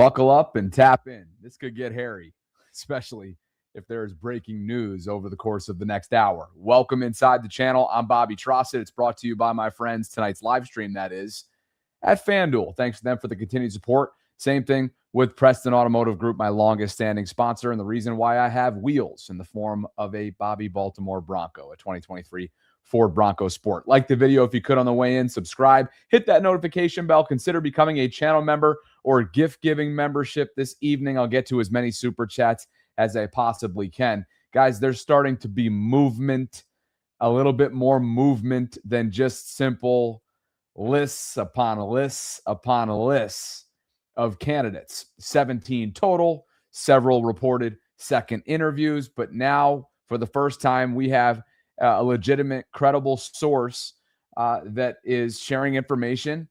Buckle up and tap in. This could get hairy, especially if there's breaking news over the course of the next hour. Welcome inside the channel. I'm Bobby Trosset. It's brought to you by my friends. Tonight's live stream, that is, at FanDuel. Thanks to them for the continued support. Same thing with Preston Automotive Group, my longest standing sponsor, and the reason why I have wheels in the form of a Bobby Baltimore Bronco, a 2023 Ford Bronco Sport. Like the video if you could on the way in, subscribe, hit that notification bell, consider becoming a channel member or gift-giving membership this evening. I'll get to as many super chats as I possibly can. Guys, there's starting to be movement, a little bit more movement than just simple lists upon lists upon lists of candidates. 17 total, several reported second interviews, but now for the first time we have a legitimate, credible source that is sharing information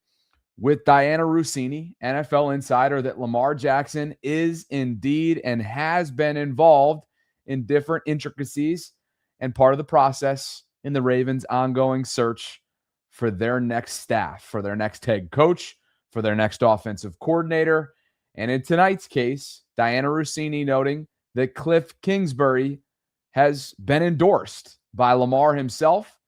with Diana Russini, NFL insider, that Lamar Jackson is indeed and has been involved in different intricacies and part of the process in the Ravens' ongoing search for their next staff, for their next head coach, for their next offensive coordinator. And in tonight's case, Diana Russini noting that Cliff Kingsbury has been endorsed by Lamar himself,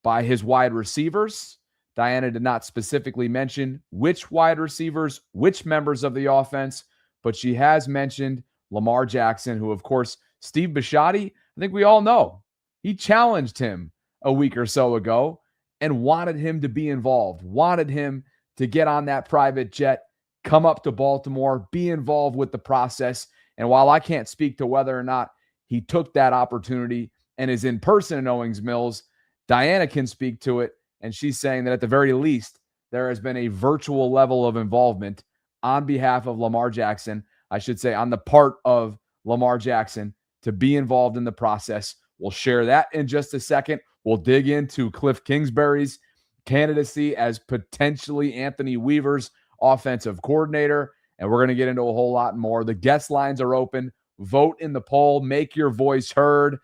by his wide receivers. Diana did not specifically mention which wide receivers, which members of the offense, but she has mentioned Lamar Jackson, who, of course, Steve Bisciotti, I think we all know, he challenged him a week or so ago and wanted him to be involved, wanted him to get on that private jet, come up to Baltimore, be involved with the process. And while I can't speak to whether or not he took that opportunity and is in person in Owings Mills, Diana can speak to it. And she's saying that at the very least, there has been a virtual level of involvement on behalf of Lamar Jackson, I should say on the part of Lamar Jackson, to be involved in the process. We'll share that in just a second. We'll dig into Cliff Kingsbury's candidacy as potentially Anthony Weaver's offensive coordinator. And we're going to get into a whole lot more. The guest lines are open. Vote in the poll. Make your voice heard.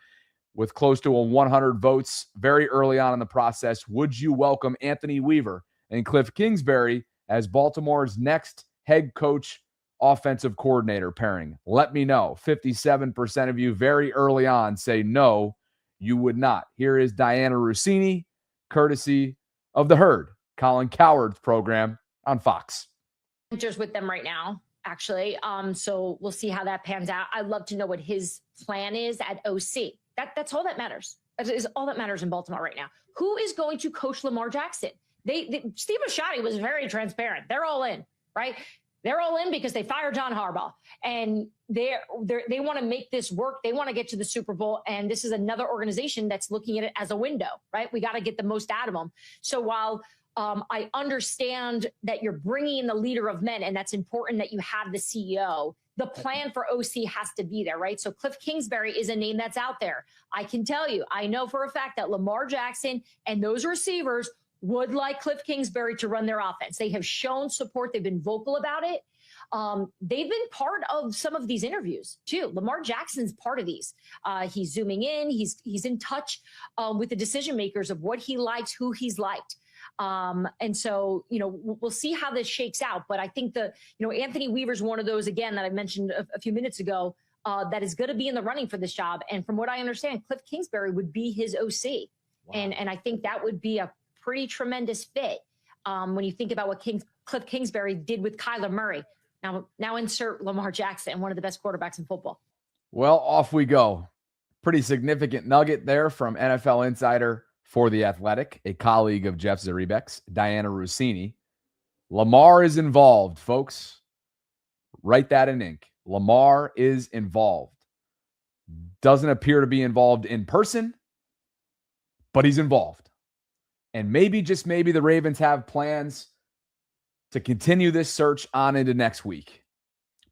With close to 100 votes very early on in the process, would you welcome Anthony Weaver and Cliff Kingsbury as Baltimore's next head coach offensive coordinator pairing? Let me know. 57% of you very early on say no, you would not. Here is Diana Russini, courtesy of The Herd, Colin Cowherd's program on Fox. With them right now, actually. So we'll see how that pans out. I'd love to know what his plan is at OC. That's all that matters. That is all that matters in Baltimore right now. Who is going to coach Lamar Jackson? Steve Bisciotti was very transparent. They're all in, right? They're all in because they fired John Harbaugh, and they want to make this work. They want to get to the Super Bowl, and this is another organization that's looking at it as a window, right? We got to get the most out of them. So while I understand that you're bringing in the leader of men, and that's important that you have the CEO, the plan for OC has to be there, right? So Cliff Kingsbury is a name that's out there. I can tell you, I know for a fact that Lamar Jackson and those receivers would like Cliff Kingsbury to run their offense. They have shown support. They've been vocal about it. They've been part of some of these interviews too. Lamar Jackson's part of these. He's zooming in. He's in touch with the decision makers of what he likes, who he's liked. And so, we'll see how this shakes out. But I think Anthony Weaver's one of those, again, that I mentioned a few minutes ago, that is going to be in the running for this job. And from what I understand, Cliff Kingsbury would be his OC. Wow. And I think that would be a pretty tremendous fit when you think about what Cliff Kingsbury did with Kyler Murray. Now insert Lamar Jackson, one of the best quarterbacks in football. Well, off we go. Pretty significant nugget there from NFL insider for The Athletic, a colleague of Jeff Zariebek's, Diana Russini. Lamar is involved, folks. Write that in ink. Lamar is involved. Doesn't appear to be involved in person, but he's involved. And maybe, just maybe, the Ravens have plans to continue this search on into next week,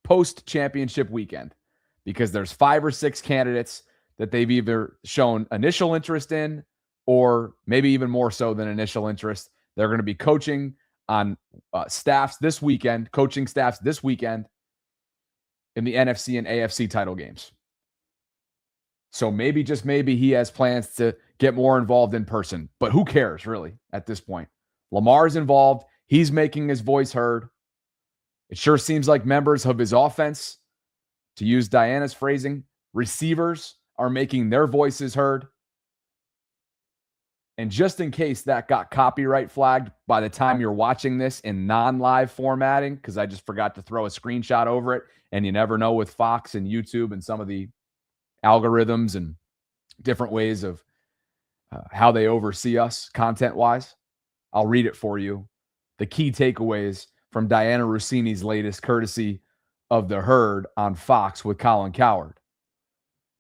post-championship weekend, because there's 5 or 6 candidates that they've either shown initial interest in, or maybe even more so than initial interest. They're going to be coaching on staffs this weekend, coaching staffs this weekend in the NFC and AFC title games. So maybe, just maybe, he has plans to get more involved in person. But who cares, really, at this point? Lamar's involved. He's making his voice heard. It sure seems like members of his offense, to use Diana's phrasing, receivers are making their voices heard. And just in case that got copyright flagged by the time you're watching this in non-live formatting, because I just forgot to throw a screenshot over it, and you never know with Fox and YouTube and some of the algorithms and different ways of how they oversee us content-wise. I'll read it for you. The key takeaways from Diana Rossini's latest, courtesy of The Herd on Fox with Colin Cowherd.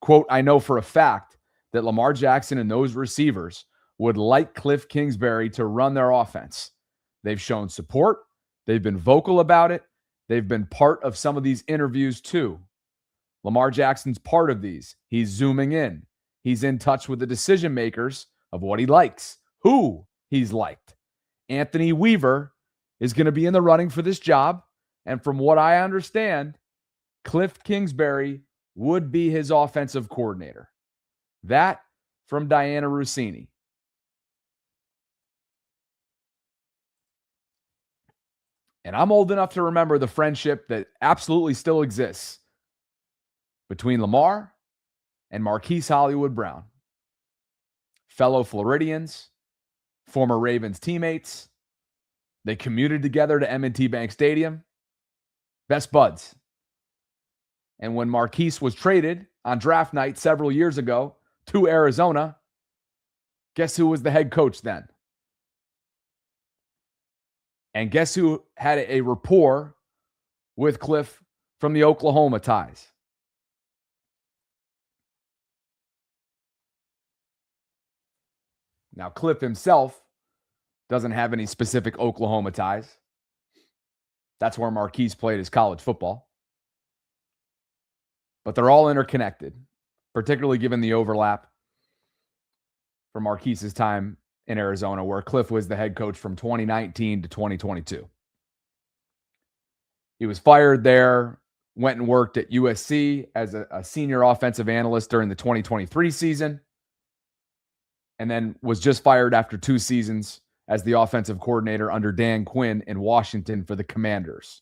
Quote, I know for a fact that Lamar Jackson and those receivers would like Cliff Kingsbury to run their offense. They've shown support. They've been vocal about it. They've been part of some of these interviews too. Lamar Jackson's part of these. He's zooming in. He's in touch with the decision makers of what he likes, who he's liked. Anthony Weaver is going to be in the running for this job. And from what I understand, Cliff Kingsbury would be his offensive coordinator. That from Diana Rossini. And I'm old enough to remember the friendship that absolutely still exists between Lamar and Marquise Hollywood Brown. Fellow Floridians, former Ravens teammates. They commuted together to M&T Bank Stadium. Best buds. And when Marquise was traded on draft night several years ago to Arizona, guess who was the head coach then? And guess who had a rapport with Cliff from the Oklahoma ties? Now, Cliff himself doesn't have any specific Oklahoma ties. That's where Marquise played his college football. But they're all interconnected, particularly given the overlap from Marquise's time in Arizona, where Cliff was the head coach from 2019 to 2022. He was fired there, went and worked at USC as a senior offensive analyst during the 2023 season, and then was just fired after 2 seasons as the offensive coordinator under Dan Quinn in Washington for the Commanders.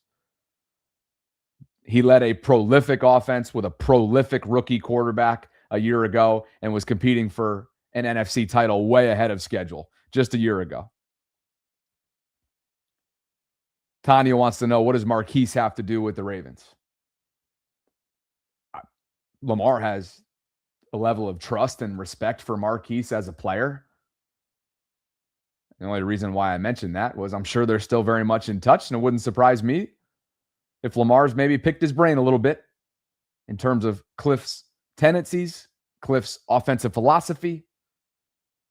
He led a prolific offense with a prolific rookie quarterback a year ago and was competing for an NFC title way ahead of schedule just a year ago. Tanya wants to know, what does Marquise have to do with the Ravens? Lamar has a level of trust and respect for Marquise as a player. The only reason why I mentioned that was I'm sure they're still very much in touch, and it wouldn't surprise me if Lamar's maybe picked his brain a little bit in terms of Cliff's tendencies, Cliff's offensive philosophy,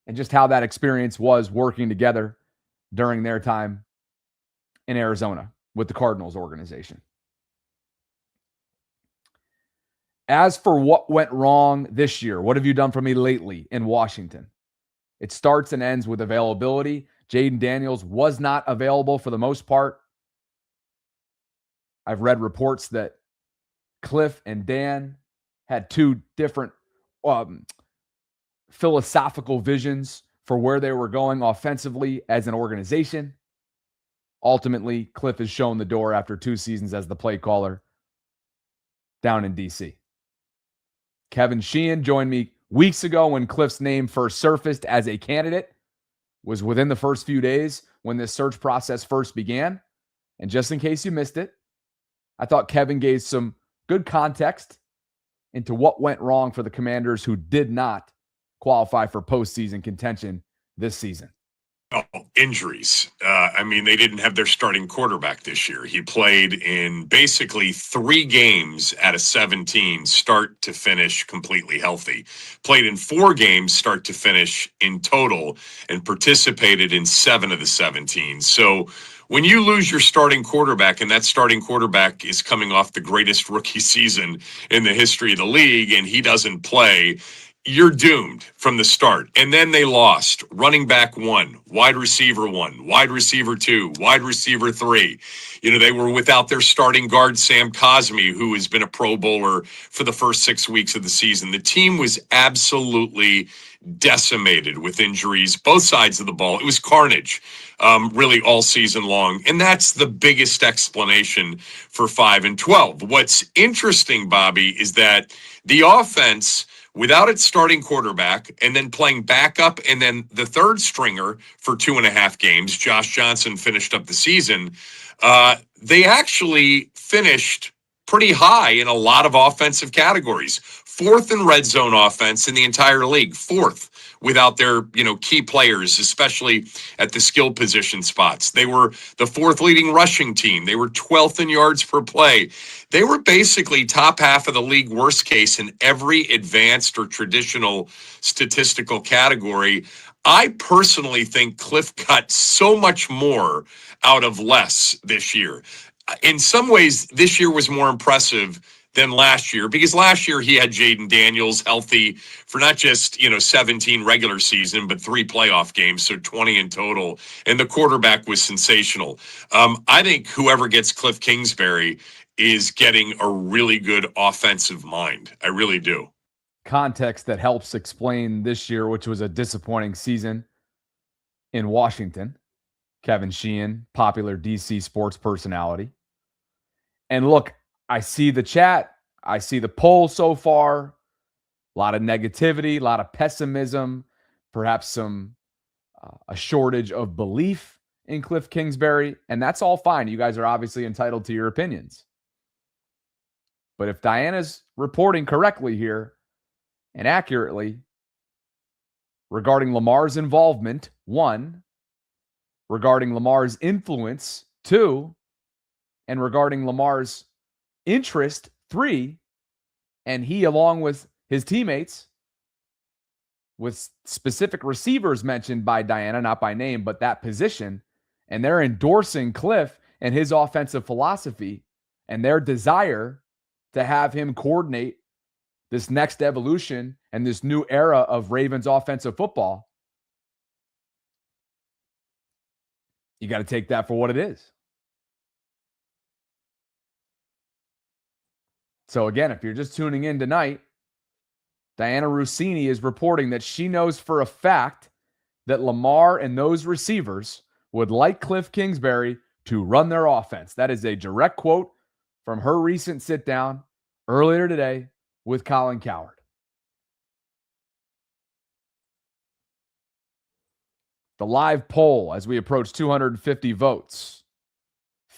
and just how that experience was working together during their time in Arizona with the Cardinals organization. As for what went wrong this year, what have you done for me lately in Washington? It starts and ends with availability. Jaden Daniels was not available for the most part. I've read reports that Cliff and Dan had 2 different philosophical visions for where they were going offensively as an organization. Ultimately, Cliff has shown the door after 2 seasons as the play caller down in D.C. Kevin Sheehan joined me weeks ago when Cliff's name first surfaced as a candidate. Was within the first few days when this search process first began. And just in case you missed it, I thought Kevin gave some good context into what went wrong for the Commanders, who did not qualify for postseason contention this season. Oh, injuries. They didn't have their starting quarterback this year. He played in basically 3 games out of 17, start to finish, completely healthy. Played in 4 games, start to finish in total, and participated in 7 of the 17. So when you lose your starting quarterback, and that starting quarterback is coming off the greatest rookie season in the history of the league, and he doesn't play, you're doomed from the start. And then they lost running back 1, wide receiver 1, wide receiver 2, wide receiver 3. They were without their starting guard, Sam Cosmi, who has been a Pro Bowler for the first 6 weeks of the season. The team was absolutely decimated with injuries, both sides of the ball. It was carnage, really all season long. And that's the biggest explanation for 5-12. What's interesting, Bobby, is that the offense, without its starting quarterback and then playing backup and then the third stringer for 2.5 games, Josh Johnson finished up the season. They actually finished pretty high in a lot of offensive categories. 4th in red zone offense in the entire league, 4th without their, key players, especially at the skill position spots. They were the 4th leading rushing team. They were 12th in yards per play. They were basically top half of the league, worst case, in every advanced or traditional statistical category. I personally think Cliff got so much more out of less this year. In some ways, this year was more impressive than last year, because last year he had Jaden Daniels healthy for not just, 17 regular season, but 3 playoff games, so 20 in total. And the quarterback was sensational. I think whoever gets Cliff Kingsbury is getting a really good offensive mind. I really do. Context that helps explain this year, which was a disappointing season in Washington. Kevin Sheehan, popular DC sports personality. And look, I see the chat. I see the poll so far. A lot of negativity, a lot of pessimism, perhaps a shortage of belief in Cliff Kingsbury. And that's all fine. You guys are obviously entitled to your opinions. But if Diana's reporting correctly here and accurately regarding Lamar's involvement, 1, regarding Lamar's influence, 2, and regarding Lamar's interest, 3, and he, along with his teammates, with specific receivers mentioned by Diana, not by name, but that position, and they're endorsing Cliff and his offensive philosophy and their desire to have him coordinate this next evolution and this new era of Ravens offensive football. You got to take that for what it is. So again, if you're just tuning in tonight, Diana Rossini is reporting that she knows for a fact that Lamar and those receivers would like Cliff Kingsbury to run their offense. That is a direct quote from her recent sit-down earlier today with Colin Cowherd. The live poll, as we approach 250 votes,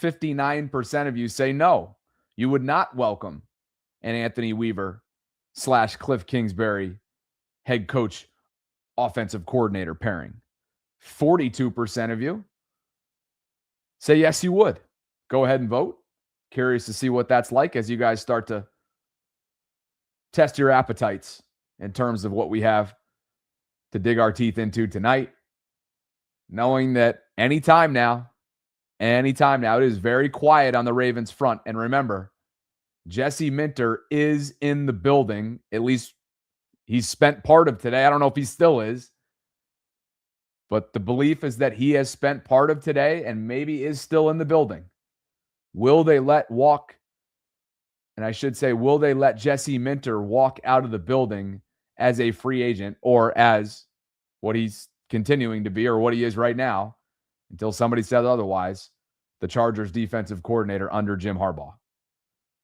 59% of you say no. You would not welcome an Anthony Weaver / Cliff Kingsbury head coach offensive coordinator pairing. 42% of you say yes, you would. Go ahead and vote. Curious to see what that's like as you guys start to test your appetites in terms of what we have to dig our teeth into tonight. Knowing that anytime now, it is very quiet on the Ravens front. And remember, Jesse Minter is in the building. At least he's spent part of today. I don't know if he still is. But the belief is that he has spent part of today and maybe is still in the building. Will they let Jesse Minter walk out of the building as a free agent or as what he's continuing to be or what he is right now until somebody says otherwise, the Chargers defensive coordinator under Jim Harbaugh?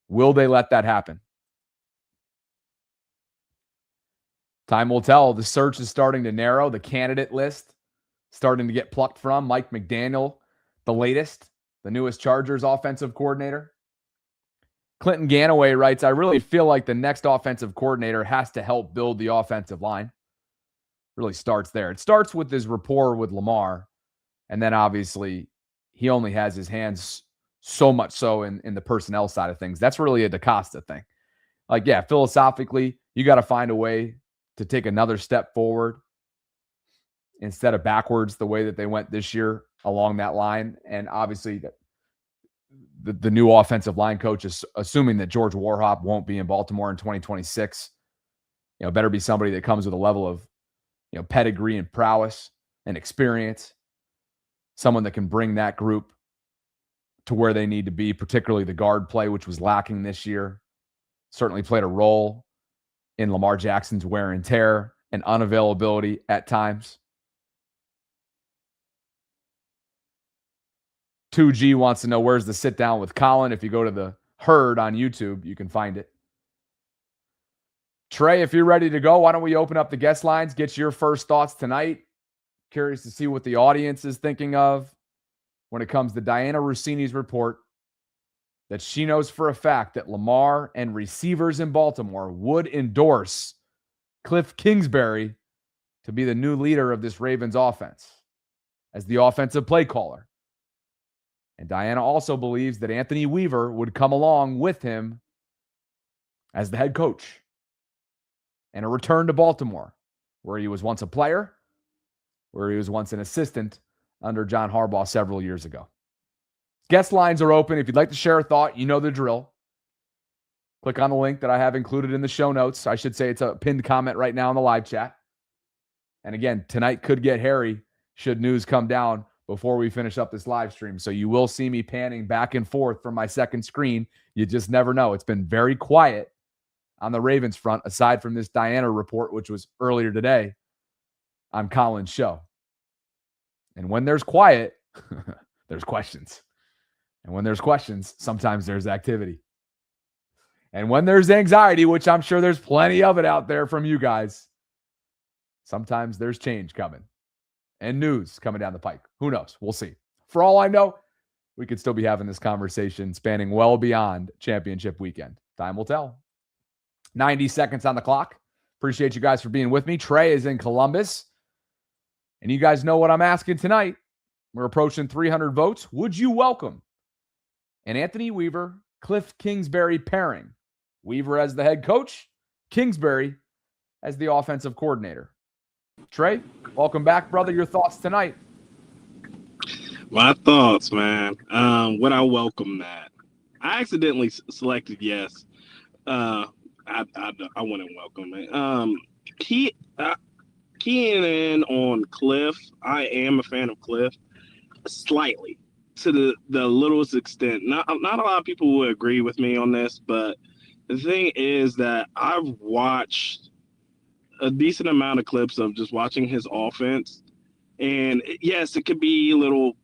Will they let that happen? Time will tell. The search is starting to narrow. The candidate list starting to get plucked from. Mike McDaniel, the latest, the newest Chargers offensive coordinator. Clinton Ganaway writes, I really feel like the next offensive coordinator has to help build the offensive line. Really starts there. It starts with his rapport with Lamar. And then obviously he only has his hands so much so in the personnel side of things. That's really a DaCosta thing. Like, yeah, philosophically, you got to find a way to take another step forward instead of backwards the way that they went this year along that line. And obviously the new offensive line coach is assuming that George Warhop won't be in Baltimore in 2026 better be somebody that comes with a level of, pedigree and prowess and experience, someone that can bring that group to where they need to be, particularly the guard play, which was lacking this year. Certainly played a role in Lamar Jackson's wear and tear and unavailability at times. 2G wants to know where's the sit down with Colin. If you go to the herd on YouTube, you can find it. Trey, if you're ready to go, why don't we open up the guest lines, get your first thoughts tonight. Curious to see what the audience is thinking of when it comes to Diana Rossini's report that she knows for a fact that Lamar and receivers in Baltimore would endorse Cliff Kingsbury to be the new leader of this Ravens offense as the offensive play caller. And Diana also believes that Anthony Weaver would come along with him as the head coach and a return to Baltimore, where he was once a player, where he was once an assistant under John Harbaugh several years ago. Guest lines are open. If you'd like to share a thought, you know the drill. Click on the link that I have included in the show notes. I should say it's a pinned comment right now in the live chat. And again, tonight could get hairy should news come down before we finish up this live stream. So you will see me panning back and forth from my second screen. You just never know. It's been very quiet on the Ravens front, aside from this Diana report, which was earlier today on Colin's show. And when there's quiet, there's questions. And when there's questions, sometimes there's activity. And when there's anxiety, which I'm sure there's plenty of it out there from you guys, sometimes there's change coming and news coming down the pike. Who knows? We'll see. For all I know, we could still be having this conversation spanning well beyond championship weekend. Time will tell. 90 seconds on the clock. Appreciate you guys for being with me. Trey is in Columbus. And you guys know what I'm asking tonight. We're approaching 300 votes. Would you welcome an Anthony Weaver, Cliff Kingsbury pairing? Weaver as the head coach, Kingsbury as the offensive coordinator. Trey, welcome back, brother. Your thoughts tonight? My thoughts, man. Would I welcome that? I accidentally selected yes. I wouldn't welcome it. Keying in on Cliff, I am a fan of Cliff slightly to the littlest extent. Not a lot of people would agree with me on this, but the thing is that I've watched a decent amount of clips of just watching his offense. And yes, it could be a little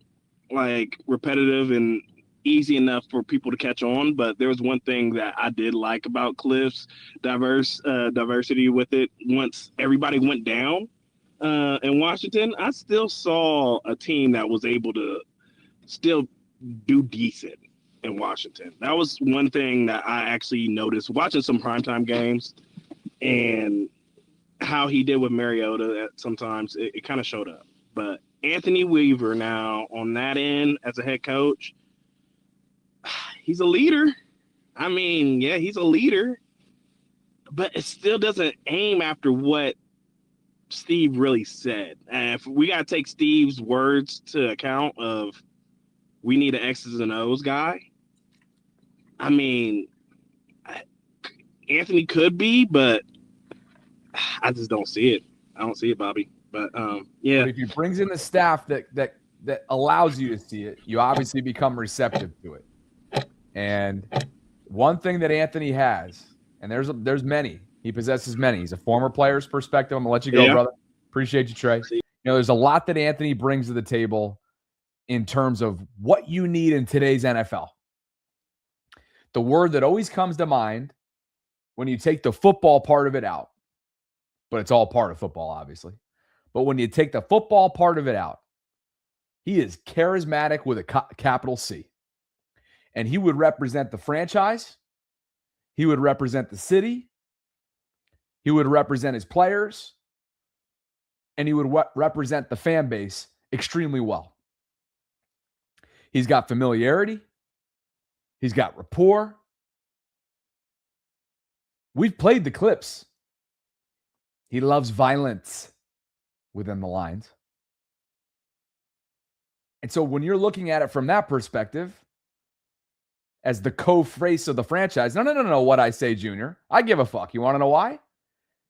like repetitive and easy enough for people to catch on, but there was one thing that I did like about Cliff's diversity with it. Once everybody went down in Washington, I still saw a team that was able to still do decent in Washington. That was one thing that I actually noticed watching some primetime games, and how he did with Mariota sometimes it kind of showed up. But Anthony Weaver now on that end as a head coach, he's a leader. I mean, yeah, he's a leader, but it still doesn't aim after what Steve really said. And if we got to take Steve's words to account of we need an X's and O's guy, I mean, Anthony could be, but I just don't see it. I don't see it, Bobby. But yeah. But if he brings in the staff that allows you to see it, you obviously become receptive to it. And one thing that Anthony has, and there's many, he possesses many. He's a former player's perspective. I'm gonna let you go, brother. Appreciate you, Trey. There's a lot that Anthony brings to the table in terms of what you need in today's NFL. The word that always comes to mind when you take the football part of it out, but it's all part of football, obviously. But when you take the football part of it out, he is charismatic with a capital C. And he would represent the franchise. He would represent the city. He would represent his players. And he would represent the fan base extremely well. He's got familiarity. He's got rapport. We've played the clips. He loves violence within the lines. And so when you're looking at it from that perspective, as the co-face of the franchise, no, what I say, Junior. I give a fuck. You want to know why?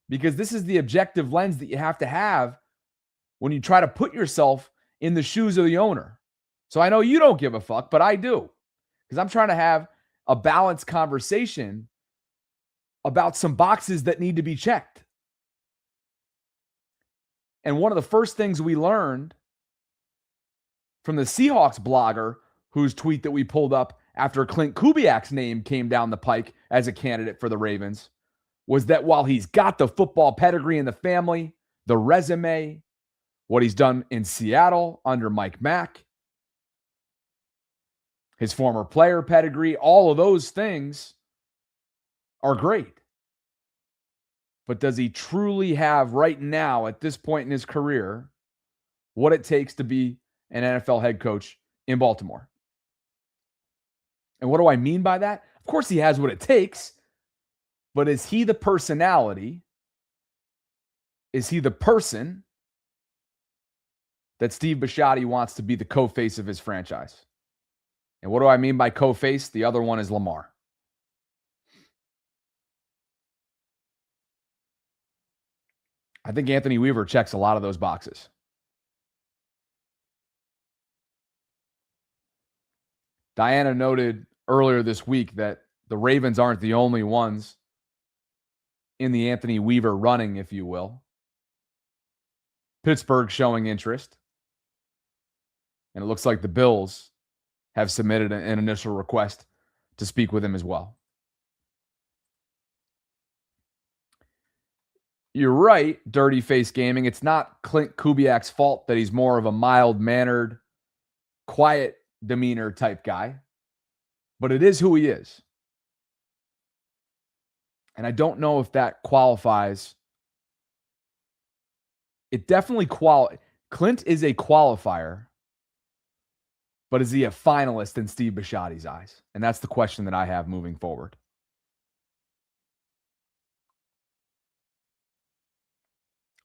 because this is the objective lens that you have to have when you try to put yourself in the shoes of the owner. So I know you don't give a fuck, but I do, because I'm trying to have a balanced conversation about some boxes that need to be checked. And one of the first things we learned from the Seahawks blogger, whose tweet that we pulled up after Clint Kubiak's name came down the pike as a candidate for the Ravens, was that while he's got the football pedigree in the family, the resume, what he's done in Seattle under Mike Mack, his former player pedigree, all of those things are great. But does he truly have right now, at this point in his career, what it takes to be an NFL head coach in Baltimore? And what do I mean by that? Of course he has what it takes, but is he the personality? Is he the person that Steve Bisciotti wants to be the co-face of his franchise? And what do I mean by co-face? The other one is Lamar. I think Anthony Weaver checks a lot of those boxes. Diana noted earlier this week that the Ravens aren't the only ones in the Anthony Weaver running, if you will. Pittsburgh showing interest. And it looks like the Bills have submitted an initial request to speak with him as well. You're right, Dirty Face Gaming. It's not Clint Kubiak's fault that he's more of a mild-mannered, quiet demeanor type guy, but it is who he is. And I don't know if that qualifies. It definitely Clint is a qualifier, but is he a finalist in Steve Bisciotti's eyes? And that's the question that I have moving forward.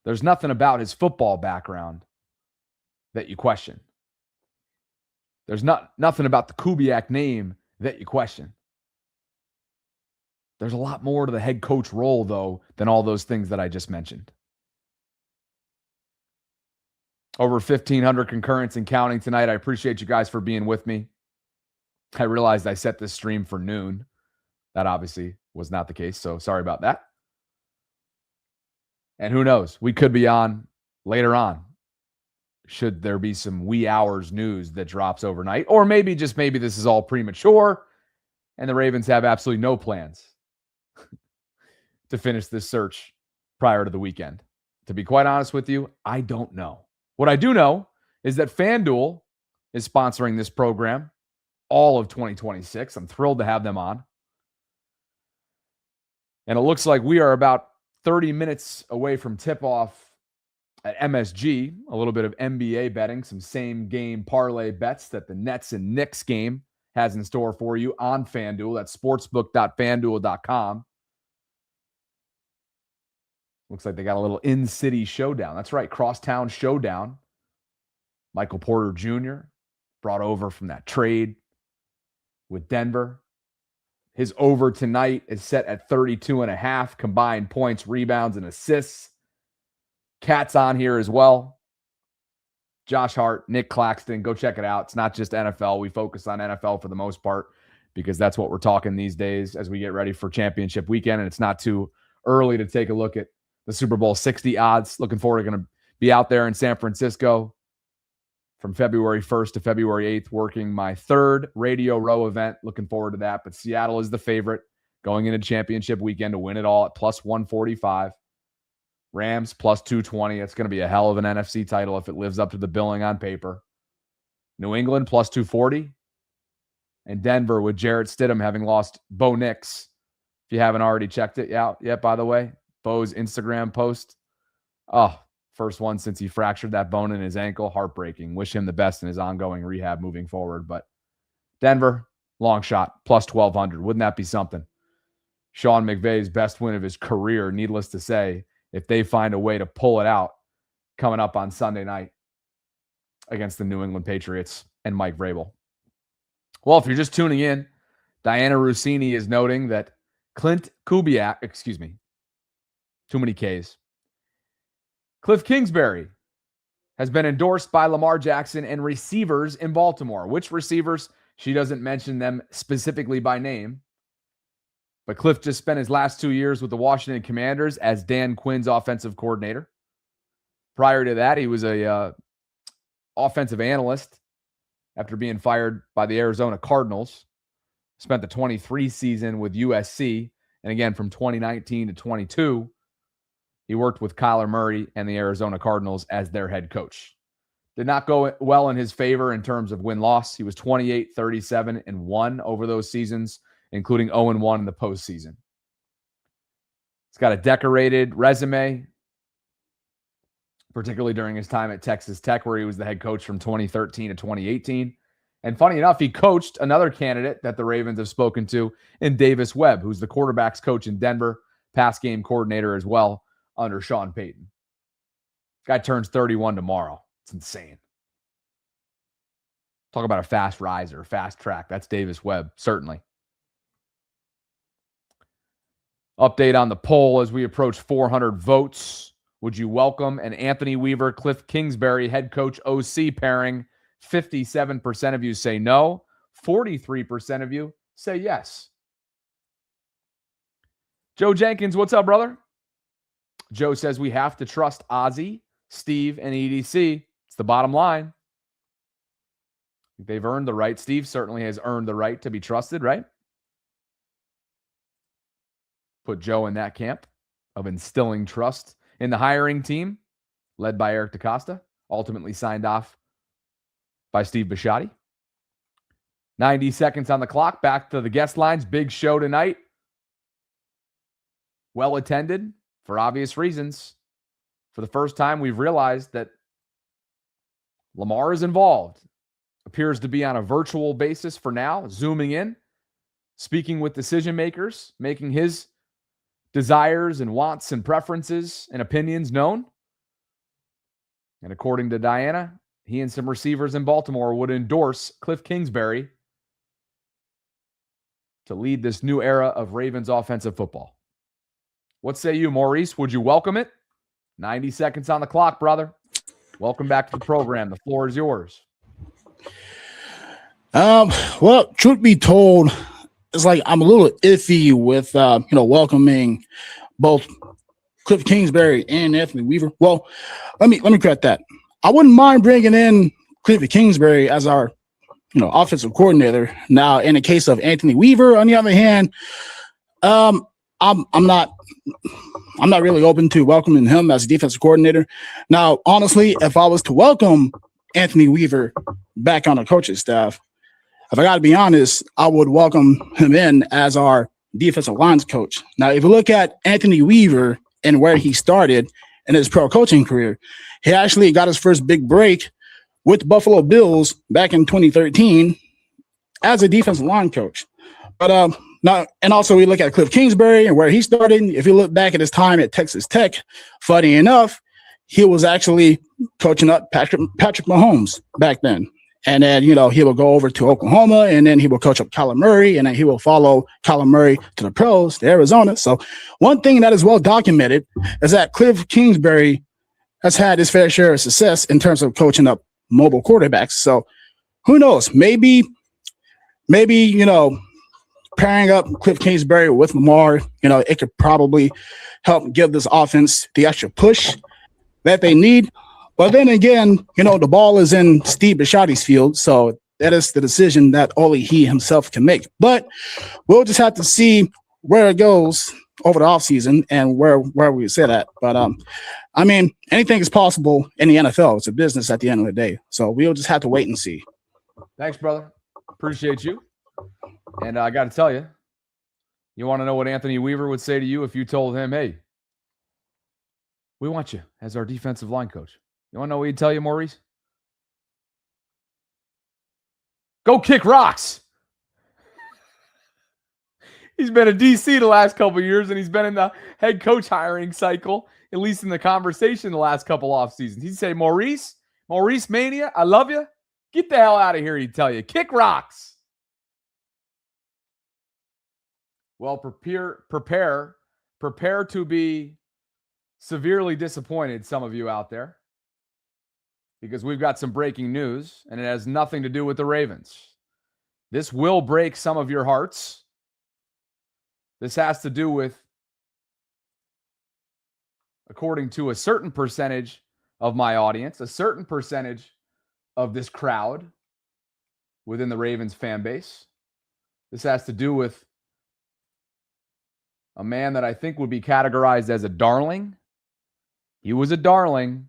There's nothing about his football background that you question. There's nothing about the Kubiak name that you question. There's a lot more to the head coach role, though, than all those things that I just mentioned. Over 1,500 concurrents and counting tonight. I appreciate you guys for being with me. I realized I set this stream for noon. That obviously was not the case, so sorry about that. And who knows? We could be on later on, should there be some wee hours news that drops overnight. Or maybe, just maybe, this is all premature and the Ravens have absolutely no plans to finish this search prior to the weekend. To be quite honest with you, I don't know. What I do know is that FanDuel is sponsoring this program all of 2026. I'm thrilled to have them on. And it looks like we are about 30 minutes away from tip-off at MSG, a little bit of NBA betting, some same-game parlay bets that the Nets and Knicks game has in store for you on FanDuel. That's sportsbook.fanduel.com. Looks like they got a little in-city showdown. That's right, crosstown showdown. Michael Porter Jr. brought over from that trade with Denver. His over tonight is set at 32.5 combined points, rebounds, and assists. Cat's on here as well. Josh Hart, Nick Claxton, go check it out. It's not just NFL. We focus on NFL for the most part because that's what we're talking these days as we get ready for championship weekend. And it's not too early to take a look at the Super Bowl 60 odds. Looking forward to going to be out there in San Francisco from February 1st to February 8th, working my third Radio Row event. Looking forward to that. But Seattle is the favorite going into championship weekend to win it all at plus 145. Rams plus 220. It's going to be a hell of an NFC title if it lives up to the billing on paper. New England plus 240. And Denver with Jarrett Stidham having lost Bo Nix. If you haven't already checked it out yet, by the way, Bo's Instagram post. Oh, first one since he fractured that bone in his ankle. Heartbreaking. Wish him the best in his ongoing rehab moving forward. But Denver, long shot, plus 1,200. Wouldn't that be something? Sean McVay's best win of his career, needless to say, if they find a way to pull it out coming up on Sunday night against the New England Patriots and Mike Vrabel. Well, if you're just tuning in, Diana Rossini is noting that Clint Kubiak, Too many Ks. Cliff Kingsbury has been endorsed by Lamar Jackson and receivers in Baltimore. Which receivers? She doesn't mention them specifically by name. But Cliff just spent his last 2 years with the Washington Commanders as Dan Quinn's offensive coordinator. Prior to that, he was a offensive analyst after being fired by the Arizona Cardinals. Spent the 23 season with USC. And again, from 2019 to 22, he worked with Kyler Murray and the Arizona Cardinals as their head coach. Did not go well in his favor in terms of win-loss. He was 28, 37, and 1 over those seasons, including 0-1 in the postseason. He's got a decorated resume, particularly during his time at Texas Tech, where he was the head coach from 2013 to 2018. And funny enough, he coached another candidate that the Ravens have spoken to in Davis Webb, who's the quarterback's coach in Denver, pass game coordinator as well under Sean Payton. Guy turns 31 tomorrow. It's insane. Talk about a fast riser, fast track. That's Davis Webb, certainly. Update on the poll as we approach 400 votes. Would you welcome an Anthony Weaver, Cliff Kingsbury head coach OC pairing? 57% of you say no. 43% of you say yes. Joe Jenkins, what's up, brother? Joe says we have to trust Ozzie, Steve, and EDC. It's the bottom line. They've earned the right. Steve certainly has earned the right to be trusted, right? Put Joe in that camp of instilling trust in the hiring team, led by Eric DaCosta, ultimately signed off by Steve Bisciotti. 90 seconds on the clock. Back to the guest lines. Big show tonight. Well attended for obvious reasons. For the first time, we've realized that Lamar is involved. Appears to be on a virtual basis for now, zooming in, speaking with decision makers, making his desires and wants and preferences and opinions known. And according to Diana, he and some receivers in Baltimore would endorse Cliff Kingsbury to lead this new era of Ravens offensive football. What say you, Maurice? Would you welcome it? 90 seconds on the clock, brother. Welcome back to the program. The floor is yours. Well, truth be told, it's like I'm a little iffy with welcoming both Cliff Kingsbury and Anthony Weaver. Well, let me correct that. I wouldn't mind bringing in Cliff Kingsbury as our offensive coordinator. Now, in the case of Anthony Weaver, on the other hand, I'm not really open to welcoming him as a defensive coordinator. Now, honestly, if I was to welcome Anthony Weaver back on the coaching staff, if I got to be honest, I would welcome him in as our defensive lines coach. Now, if you look at Anthony Weaver and where he started in his pro coaching career, he actually got his first big break with the Buffalo Bills back in 2013 as a defensive line coach. But now, and also we look at Cliff Kingsbury and where he started. If you look back at his time at Texas Tech, funny enough, he was actually coaching up Patrick Mahomes back then. And then, he will go over to Oklahoma, and then he will coach up Kyler Murray, and then he will follow Kyler Murray to the pros, to Arizona. So one thing that is well documented is that Cliff Kingsbury has had his fair share of success in terms of coaching up mobile quarterbacks. So who knows? Maybe, pairing up Cliff Kingsbury with Lamar, it could probably help give this offense the extra push that they need. But then again, the ball is in Steve Bisciotti's field, so that is the decision that only he himself can make. But we'll just have to see where it goes over the offseason and where we say that. But, anything is possible in the NFL. It's a business at the end of the day. So we'll just have to wait and see. Thanks, brother. Appreciate you. And I got to tell you, you want to know what Anthony Weaver would say to you if you told him, hey, we want you as our defensive line coach. You want to know what he'd tell you, Maurice? Go kick rocks. He's been a DC the last couple of years, and he's been in the head coach hiring cycle, at least in the conversation the last couple off seasons. He'd say, Maurice Mania, I love you. Get the hell out of here, he'd tell you. Kick rocks. Well, prepare to be severely disappointed, some of you out there, because we've got some breaking news, and it has nothing to do with the Ravens. This will break some of your hearts. This has to do with, according to a certain percentage of my audience, a certain percentage of this crowd within the Ravens fan base. This has to do with a man that I think would be categorized as a darling. He was a darling.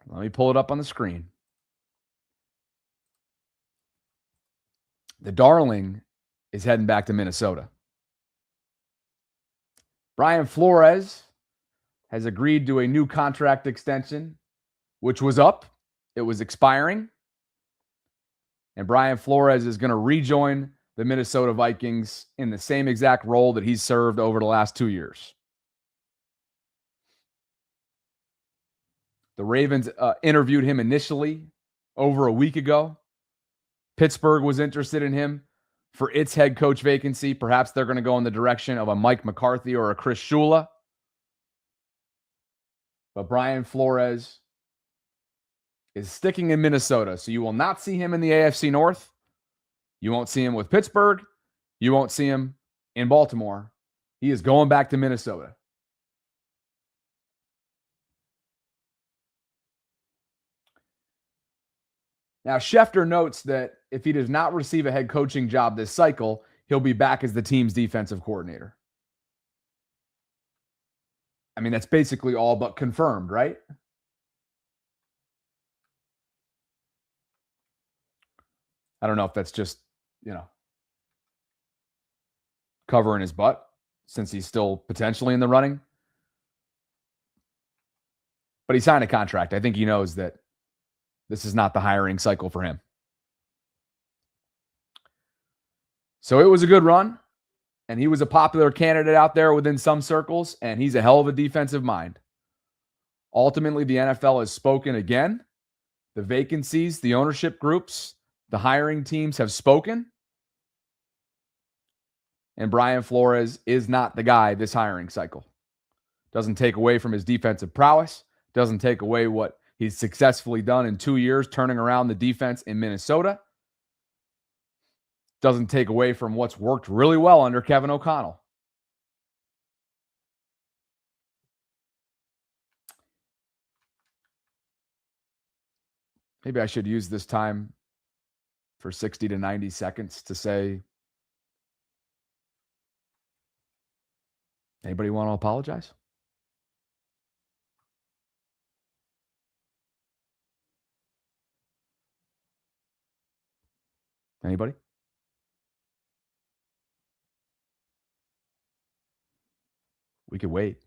Let me pull it up on the screen. The darling is heading back to Minnesota. Brian Flores has agreed to a new contract extension, which was up. It was expiring. And Brian Flores is going to rejoin the Minnesota Vikings in the same exact role that he's served over the last 2 years. The Ravens interviewed him initially over a week ago. Pittsburgh was interested in him for its head coach vacancy. Perhaps they're going to go in the direction of a Mike McCarthy or a Chris Shula. But Brian Flores is sticking in Minnesota. So you will not see him in the AFC North. You won't see him with Pittsburgh. You won't see him in Baltimore. He is going back to Minnesota. Now, Schefter notes that if he does not receive a head coaching job this cycle, he'll be back as the team's defensive coordinator. I mean, that's basically all but confirmed, right? I don't know if that's just, covering his butt since he's still potentially in the running. But he signed a contract. I think he knows that this is not the hiring cycle for him. So it was a good run, and he was a popular candidate out there within some circles, and he's a hell of a defensive mind. Ultimately, the NFL has spoken again. The vacancies, the ownership groups, the hiring teams have spoken. And Brian Flores is not the guy this hiring cycle. Doesn't take away from his defensive prowess. Doesn't take away what he's successfully done in 2 years, turning around the defense in Minnesota. Doesn't take away from what's worked really well under Kevin O'Connell. Maybe I should use this time for 60 to 90 seconds to say, anybody want to apologize? Anybody? We could wait.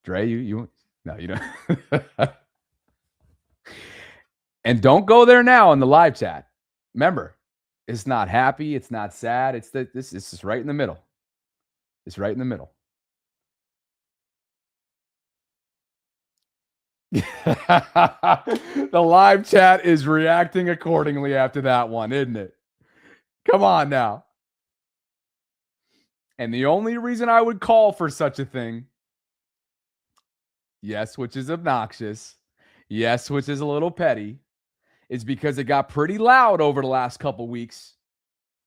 Dre, no, you don't. And don't go there now in the live chat. Remember, it's not happy. It's not sad. This is right in the middle. It's right in the middle. The live chat is reacting accordingly after that one, isn't it? Come on now. And the only reason I would call for such a thing, yes, which is obnoxious, yes, which is a little petty, is because it got pretty loud over the last couple weeks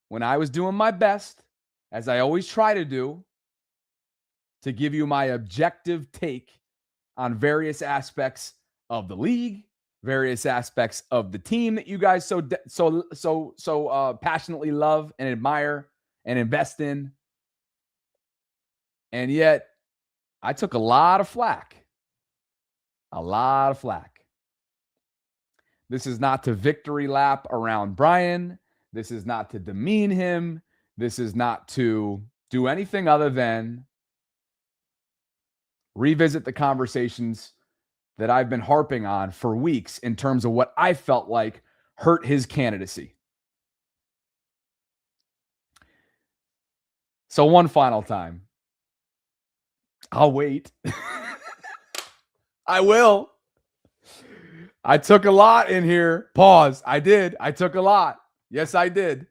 when I was doing my best, as I always try to do, to give you my objective take on various aspects of the league, various aspects of the team that you guys so passionately love and admire and invest in. And yet, I took a lot of flack. A lot of flack. This is not to victory lap around Brian. This is not to demean him. This is not to do anything other than revisit the conversations that I've been harping on for weeks in terms of what I felt like hurt his candidacy. So one final time. I'll wait. I will. I took a lot in here. Pause. I did. I took a lot. Yes, I did.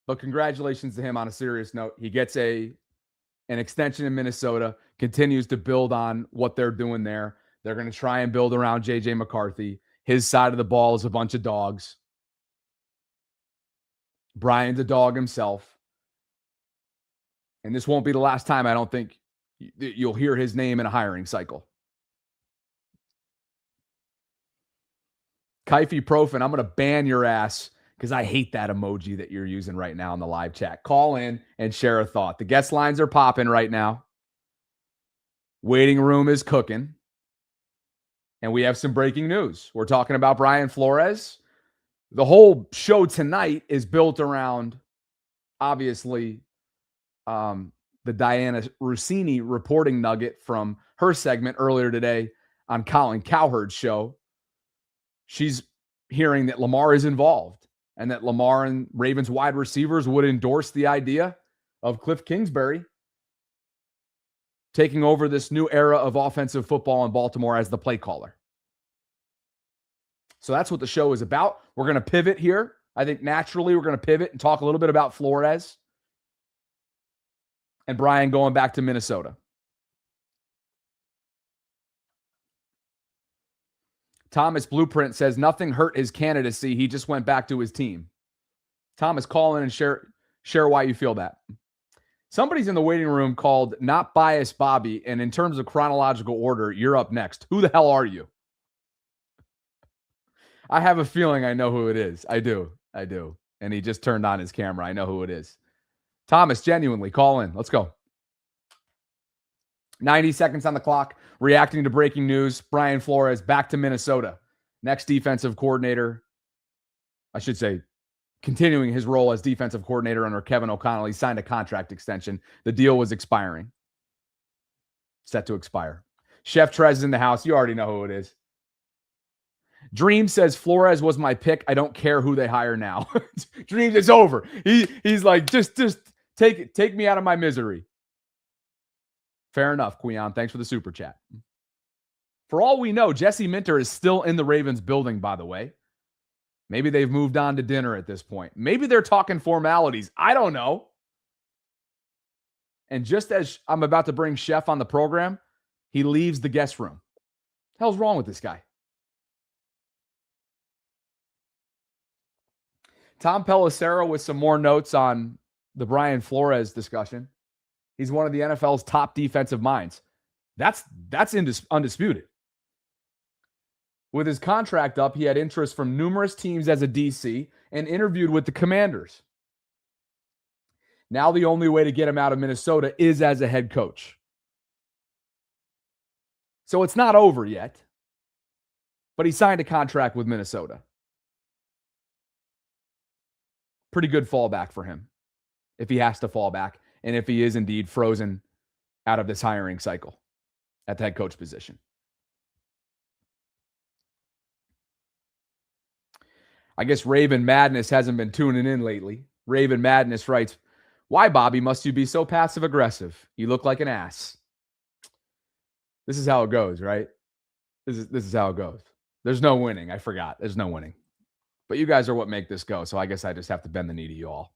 But congratulations to him on a serious note. He gets an extension in Minnesota, continues to build on what they're doing there. They're going to try and build around J.J. McCarthy. His side of the ball is a bunch of dogs. Brian's a dog himself. And this won't be the last time, I don't think, you'll hear his name in a hiring cycle. Kaifi Profin, I'm going to ban your ass because I hate that emoji that you're using right now in the live chat. Call in and share a thought. The guest lines are popping right now. Waiting room is cooking. And we have some breaking news. We're talking about Brian Flores. The whole show tonight is built around, obviously, the Diana Rossini reporting nugget from her segment earlier today on Colin Cowherd's show. She's hearing that Lamar is involved and that Lamar and Ravens wide receivers would endorse the idea of Cliff Kingsbury taking over this new era of offensive football in Baltimore as the play caller. So that's what the show is about. We're going to pivot here. I think naturally we're going to pivot and talk a little bit about Flores and Brian going back to Minnesota. Thomas Blueprint says nothing hurt his candidacy. He just went back to his team. Thomas, call in and share why you feel that. Somebody's in the waiting room called Not Biased Bobby, and in terms of chronological order, you're up next. Who the hell are you? I have a feeling I know who it is. I do. And he just turned on his camera. I know who it is. Thomas, genuinely, call in. Let's go. 90 seconds on the clock. Reacting to breaking news. Brian Flores back to Minnesota. Next defensive coordinator. I should say, continuing his role as defensive coordinator under Kevin O'Connell. He signed a contract extension. The deal was expiring. Set to expire. Chef Trez is in the house. You already know who it is. Dream says Flores was my pick. I don't care who they hire now. Dreams, it's over. He's like, just take me out of my misery. Fair enough, Quion. Thanks for the super chat. For all we know, Jesse Minter is still in the Ravens building, by the way. Maybe they've moved on to dinner at this point. Maybe they're talking formalities. I don't know. And just as I'm about to bring Chef on the program, he leaves the guest room. The hell's wrong with this guy? Tom Pelissero with some more notes on the Brian Flores discussion. He's one of the NFL's top defensive minds. That's undisputed. With his contract up, he had interest from numerous teams as a DC and interviewed with the Commanders. Now the only way to get him out of Minnesota is as a head coach. So it's not over yet, but he signed a contract with Minnesota. Pretty good fallback for him if he has to fall back and if he is indeed frozen out of this hiring cycle at the head coach position. I guess Raven Madness hasn't been tuning in lately. Raven Madness writes, why, Bobby, must you be so passive aggressive? You look like an ass. This is how it goes, right? This is how it goes. There's no winning. I forgot. There's no winning. But you guys are what make this go, so I guess I just have to bend the knee to you all.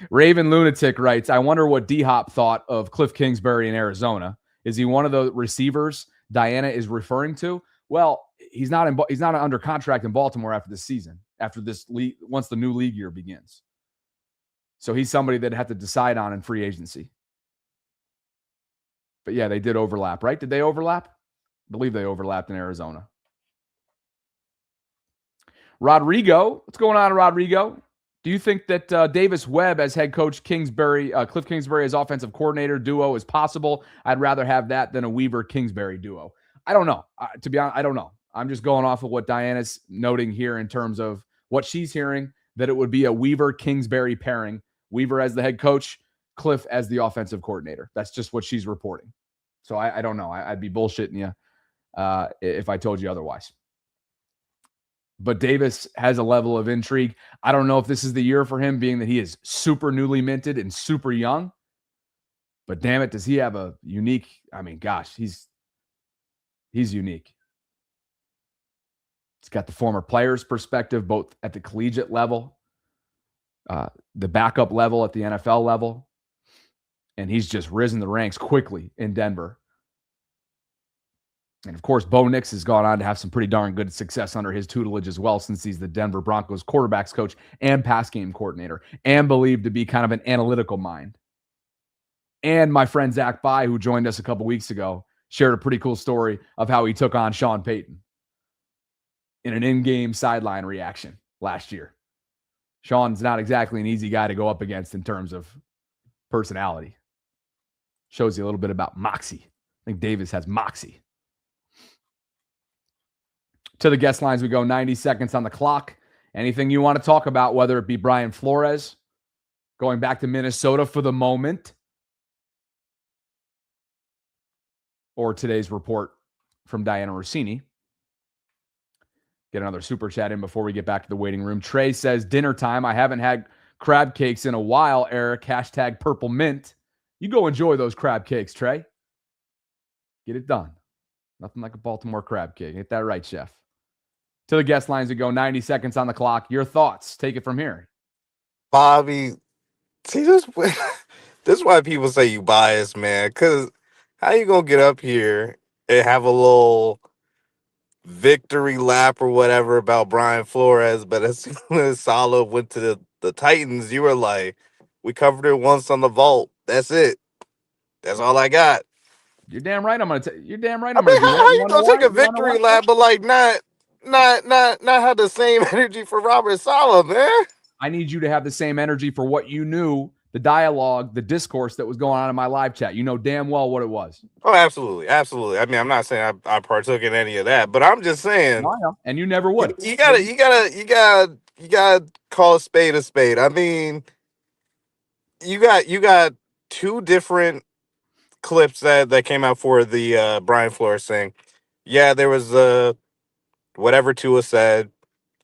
Raven Lunatic writes, I wonder what D-Hop thought of Cliff Kingsbury in Arizona. Is he one of the receivers Diana is referring to? Well, he's not under contract in Baltimore after this season, after this league, once the new league year begins. So he's somebody that had to decide on in free agency. But yeah, they did overlap, right? Did they overlap? I believe they overlapped in Arizona. Rodrigo, what's going on, Rodrigo? Do you think that Davis Webb as head coach, Cliff Kingsbury as offensive coordinator duo is possible? I'd rather have that than a Weaver-Kingsbury duo. I don't know. To be honest, I don't know. I'm just going off of what Diana's noting here in terms of what she's hearing, that it would be a Weaver-Kingsbury pairing. Weaver as the head coach, Cliff as the offensive coordinator. That's just what she's reporting. So I don't know. I'd be bullshitting you if I told you otherwise. But Davis has a level of intrigue. I don't know if this is the year for him, being that he is super newly minted and super young. But damn it, does he have a unique, he's unique. He's got the former player's perspective, both at the collegiate level the backup level at the NFL level. And he's just risen the ranks quickly in Denver. And of course, Bo Nix has gone on to have some pretty darn good success under his tutelage as well, since he's the Denver Broncos quarterbacks coach and pass game coordinator, and believed to be kind of an analytical mind. And my friend Zach Bai, who joined us a couple weeks ago, shared a pretty cool story of how he took on Sean Payton in an in-game sideline reaction last year. Sean's not exactly an easy guy to go up against in terms of personality. Shows you a little bit about moxie. I think Davis has moxie. To the guest lines we go. 90 seconds on the clock. Anything you want to talk about, whether it be Brian Flores going back to Minnesota for the moment, or today's report from Diana Rossini. Get another super chat in before we get back to the waiting room. Trey says, dinner time. I haven't had crab cakes in a while, Eric. Hashtag purple mint. You go enjoy those crab cakes, Trey. Get it done. Nothing like a Baltimore crab cake. Get that right, chef. To the guest lines we go. 90 seconds on the clock. Your thoughts. Take it from here. Bobby, see, this is why people say you biased, man. Because how you going to get up here and have a little victory lap or whatever about Brian Flores, but as soon as Salah went to the Titans, you were like, we covered it once on the vault. That's it. That's all I got. You're damn right. You're damn right. I mean, how you gonna take a victory lap? lap, but like not have the same energy for Robert Salah, man? I need you to have the same energy for what you knew, the dialogue, the discourse that was going on in my live chat. You know damn well what it was. Oh, absolutely, absolutely. I mean, I'm not saying I partook in any of that, but I'm just saying. No, I know. And you never would. You gotta call a spade a spade. I mean, you got two different clips that came out for the Brian Flores thing. Yeah, there was whatever Tua said.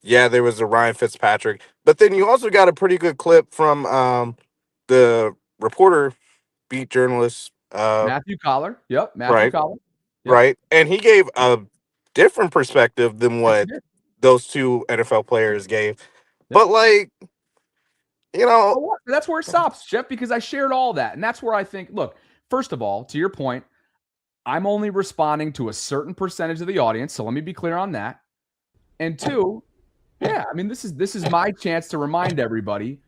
Yeah, there was a Ryan Fitzpatrick. But then you also got a pretty good clip from the reporter, beat journalist. Matthew Collar. Yep, Matthew right, Collar. Yep. Right. And he gave a different perspective than what those two NFL players gave. Yep. But, like, you know. That's where it stops, Jeff, because I shared all that. And that's where I think, look, first of all, to your point, I'm only responding to a certain percentage of the audience. So let me be clear on that. And two, yeah, I mean, this is my chance to remind everybody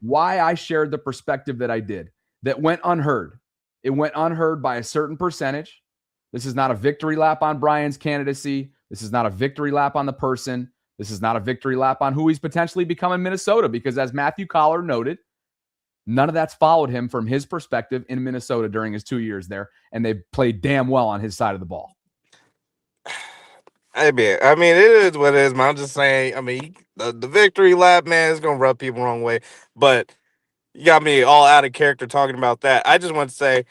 why I shared the perspective that I did, that went unheard. It went unheard by a certain percentage. This is not a victory lap on Brian's candidacy. This is not a victory lap on the person. This is not a victory lap on who he's potentially become in Minnesota, because as Matthew Collar noted, none of that's followed him from his perspective in Minnesota during his 2 years there, and they played damn well on his side of the ball. I mean, it is what it is, man. I'm just saying, I mean, the victory lap, man, is going to rub people the wrong way. But you got me all out of character talking about that. I just want to say,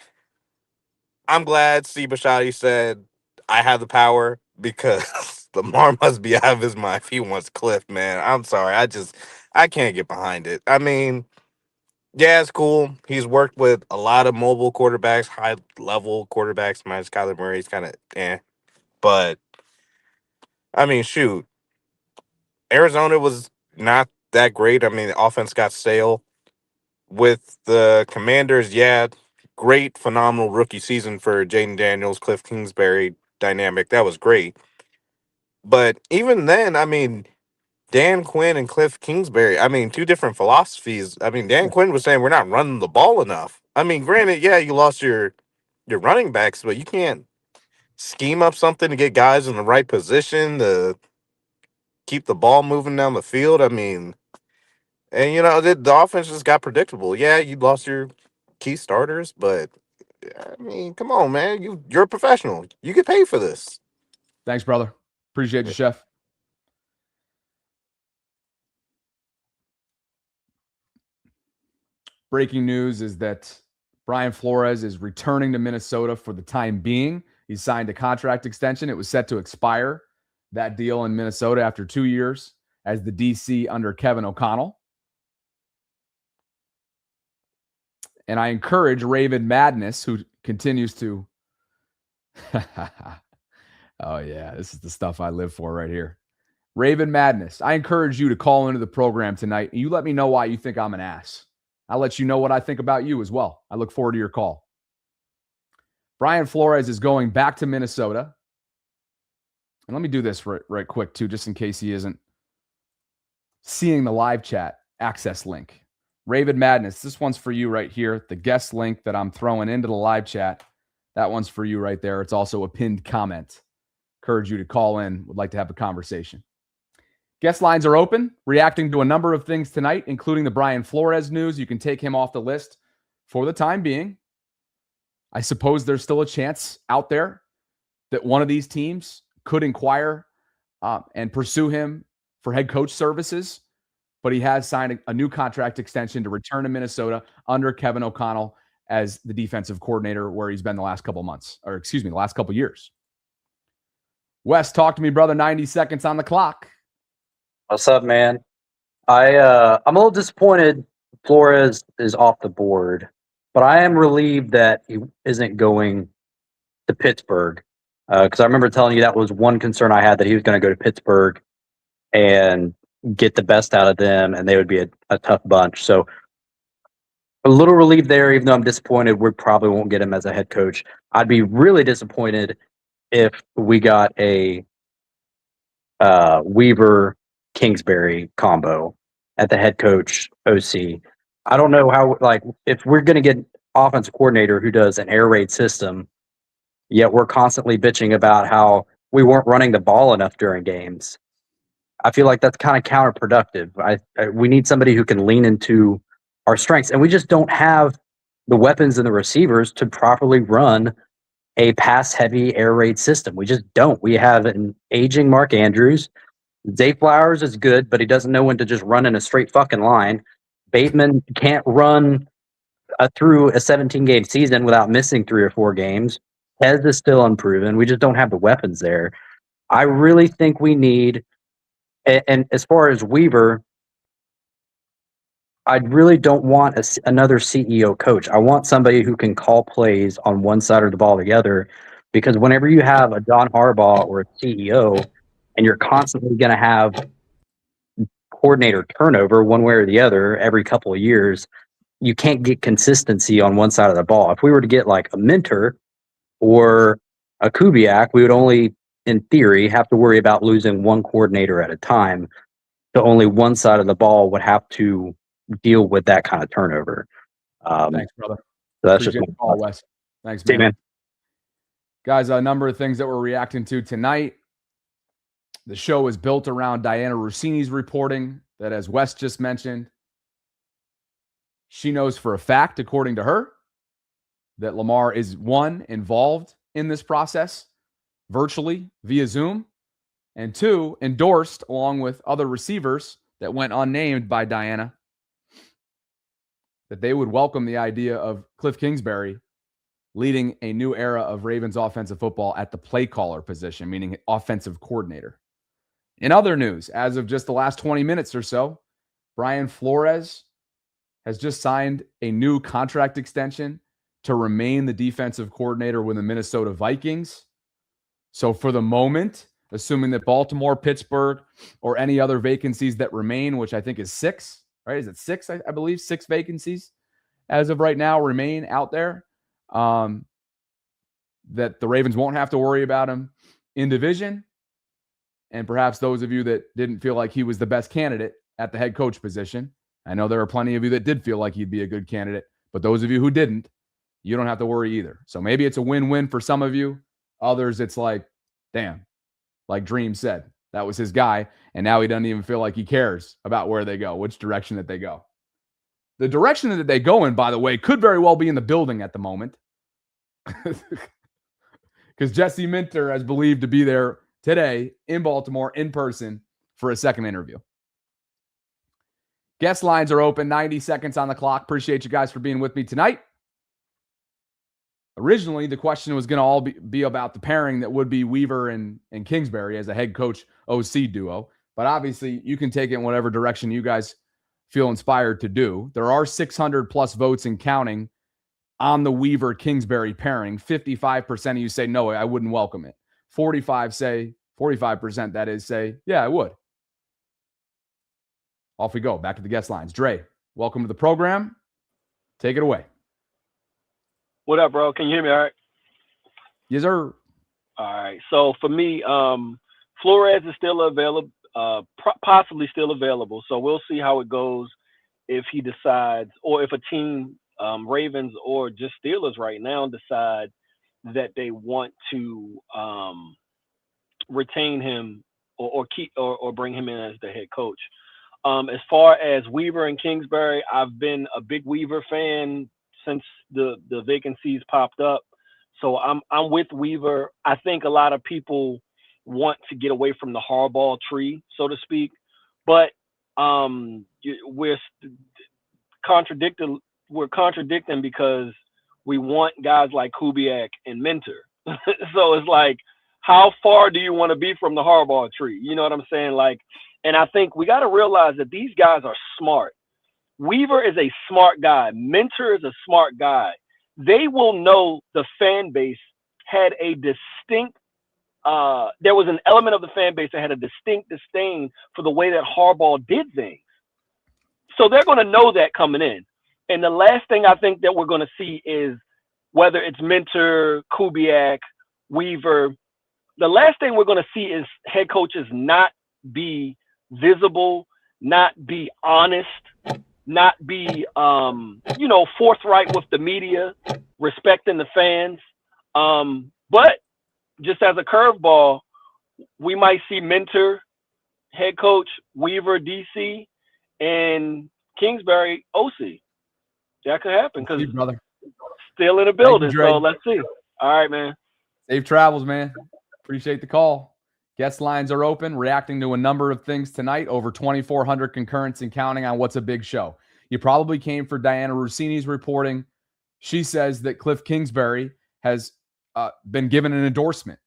I'm glad Steve Bisciotti said, I have the power, because Lamar must be out of his mind if he wants Cliff, man. I'm sorry. I can't get behind it. I mean, yeah, it's cool. He's worked with a lot of mobile quarterbacks, high-level quarterbacks. Minus Kyler Murray's kind of But, I mean, shoot. Arizona was not that great. I mean, the offense got stale. With the Commanders, yeah, great, phenomenal rookie season for Jaden Daniels, Cliff Kingsbury dynamic. That was great. But even then, I mean, Dan Quinn and Cliff Kingsbury, I mean, two different philosophies. I mean, Dan Quinn was saying we're not running the ball enough. I mean, granted, yeah, you lost your running backs, but you can't scheme up something to get guys in the right position to keep the ball moving down the field. I mean, and, you know, the offense just got predictable. Yeah, you lost your key starters, but, I mean, come on, man. You're a professional. You get paid for this. Thanks, brother. Appreciate you, Chef. Breaking news is that Brian Flores is returning to Minnesota for the time being. He signed a contract extension. It was set to expire, that deal in Minnesota, after 2 years as the DC under Kevin O'Connell. And I encourage Raven Madness, who continues to oh, yeah, this is the stuff I live for right here. Raven Madness, I encourage you to call into the program tonight. You let me know why you think I'm an ass. I'll let you know what I think about you as well. I look forward to your call. Brian Flores is going back to Minnesota. And let me do this right quick, too, just in case he isn't seeing the live chat access link. Raven Madness, this one's for you right here. The guest link that I'm throwing into the live chat, that one's for you right there. It's also a pinned comment. Encourage you to call in. Would like to have a conversation. Guest lines are open, reacting to a number of things tonight, including the Brian Flores news. You can take him off the list for the time being. I suppose there's still a chance out there that one of these teams could inquire and pursue him for head coach services, but he has signed a new contract extension to return to Minnesota under Kevin O'Connell as the defensive coordinator, where he's been the last couple months, or excuse me, the last couple years. Wes, talk to me, brother. 90 seconds on the clock. What's up, man? I'm a little disappointed Flores is off the board, but I am relieved that he isn't going to Pittsburgh. Because I remember telling you that was one concern I had, that he was going to go to Pittsburgh and get the best out of them, and they would be a tough bunch. So a little relieved there, even though I'm disappointed we probably won't get him as a head coach. I'd be really disappointed if we got a Weaver Kingsbury combo at the head coach OC. I don't know how, like, if we're going to get offensive coordinator who does an air raid system, yet we're constantly bitching about how we weren't running the ball enough during games. I feel like that's kind of counterproductive. We need somebody who can lean into our strengths, and we just don't have the weapons and the receivers to properly run a pass-heavy air raid system. We just don't. We have an aging Mark Andrews. Zay Flowers is good, but he doesn't know when to just run in a straight fucking line. Bateman can't run through a 17-game season without missing 3 or 4 games. Hez is still unproven. We just don't have the weapons there. I really think we need, and as far as Weaver, I really don't want another CEO coach. I want somebody who can call plays on one side of the ball together, because whenever you have a John Harbaugh or a CEO and you're constantly going to have coordinator turnover one way or the other every couple of years, you can't get consistency on one side of the ball. If we were to get like a Mentor or a Kubiak, we would only, in theory, have to worry about losing one coordinator at a time. So only one side of the ball would have to deal with that kind of turnover. Thanks, brother. So that's Appreciate just the call, Wes. Thanks, See, man. Guys, a number of things that we're reacting to tonight. The show is built around Diana Rossini's reporting that, as Wes just mentioned, she knows for a fact, according to her, that Lamar is, one, involved in this process virtually via Zoom, and 2, endorsed along with other receivers that went unnamed by Diana, that they would welcome the idea of Cliff Kingsbury leading a new era of Ravens offensive football at the play caller position, meaning offensive coordinator. In other news, as of just the last 20 minutes or so, Brian Flores has just signed a new contract extension to remain the defensive coordinator with the Minnesota Vikings. So for the moment, assuming that Baltimore, Pittsburgh, or any other vacancies that remain, which I think is 6, right? Is it 6? I believe 6 vacancies as of right now remain out there, that the Ravens won't have to worry about him in division. And perhaps those of you that didn't feel like he was the best candidate at the head coach position, I know there are plenty of you that did feel like he'd be a good candidate, but those of you who didn't, you don't have to worry either. So maybe it's a win-win for some of you. Others, it's like, damn, like Dream said, that was his guy, and now he doesn't even feel like he cares about where they go, which direction that they go. The direction that they go in, by the way, could very well be in the building at the moment, because Jesse Minter is believed to be there today in Baltimore in person for a second interview. Guest lines are open, 90 seconds on the clock. Appreciate you guys for being with me tonight. Originally, the question was going to all be about the pairing that would be Weaver and Kingsbury as a head coach OC duo. But obviously, you can take it in whatever direction you guys feel inspired to do. There are 600 plus votes and counting on the Weaver-Kingsbury pairing. 55% of you say, no, I wouldn't welcome it. 45% that is, say, yeah, I would. Off we go. Back to the guest lines. Dre, welcome to the program. Take it away. What up, bro? Can you hear me all right? Yes, sir. All right. So for me, Flores is still available, possibly still available. So we'll see how it goes if he decides, or if a team, Ravens or just Steelers right now, decide that they want to retain him or keep or bring him in as the head coach. As far as Weaver and Kingsbury, I've been a big Weaver fan since the vacancies popped up. So I'm with Weaver. I think a lot of people want to get away from the Harbaugh tree, so to speak, but we're contradicting because we want guys like Kubiak and Mentor. So it's like, how far do you want to be from the Harbaugh tree? You know what I'm saying? Like, and I think we got to realize that these guys are smart. Weaver is a smart guy. Mentor is a smart guy. They will know the fan base had a distinct, there was an element of the fan base that had a distinct disdain for the way that Harbaugh did things. So they're going to know that coming in. And the last thing I think that we're going to see is, whether it's Mentor, Kubiak, Weaver, the last thing we're going to see is head coaches not be visible, not be honest, not be, forthright with the media, respecting the fans. But just as a curveball, we might see Mentor, head coach, Weaver, DC, and Kingsbury, OC. That could happen because still in the building. So let's see. All right, man. Safe travels, man. Appreciate the call. Guest lines are open, reacting to a number of things tonight. Over 2,400 concurrents and counting on What's a Big Show. You probably came for Diana Rossini's reporting. She says that Cliff Kingsbury has been given an endorsement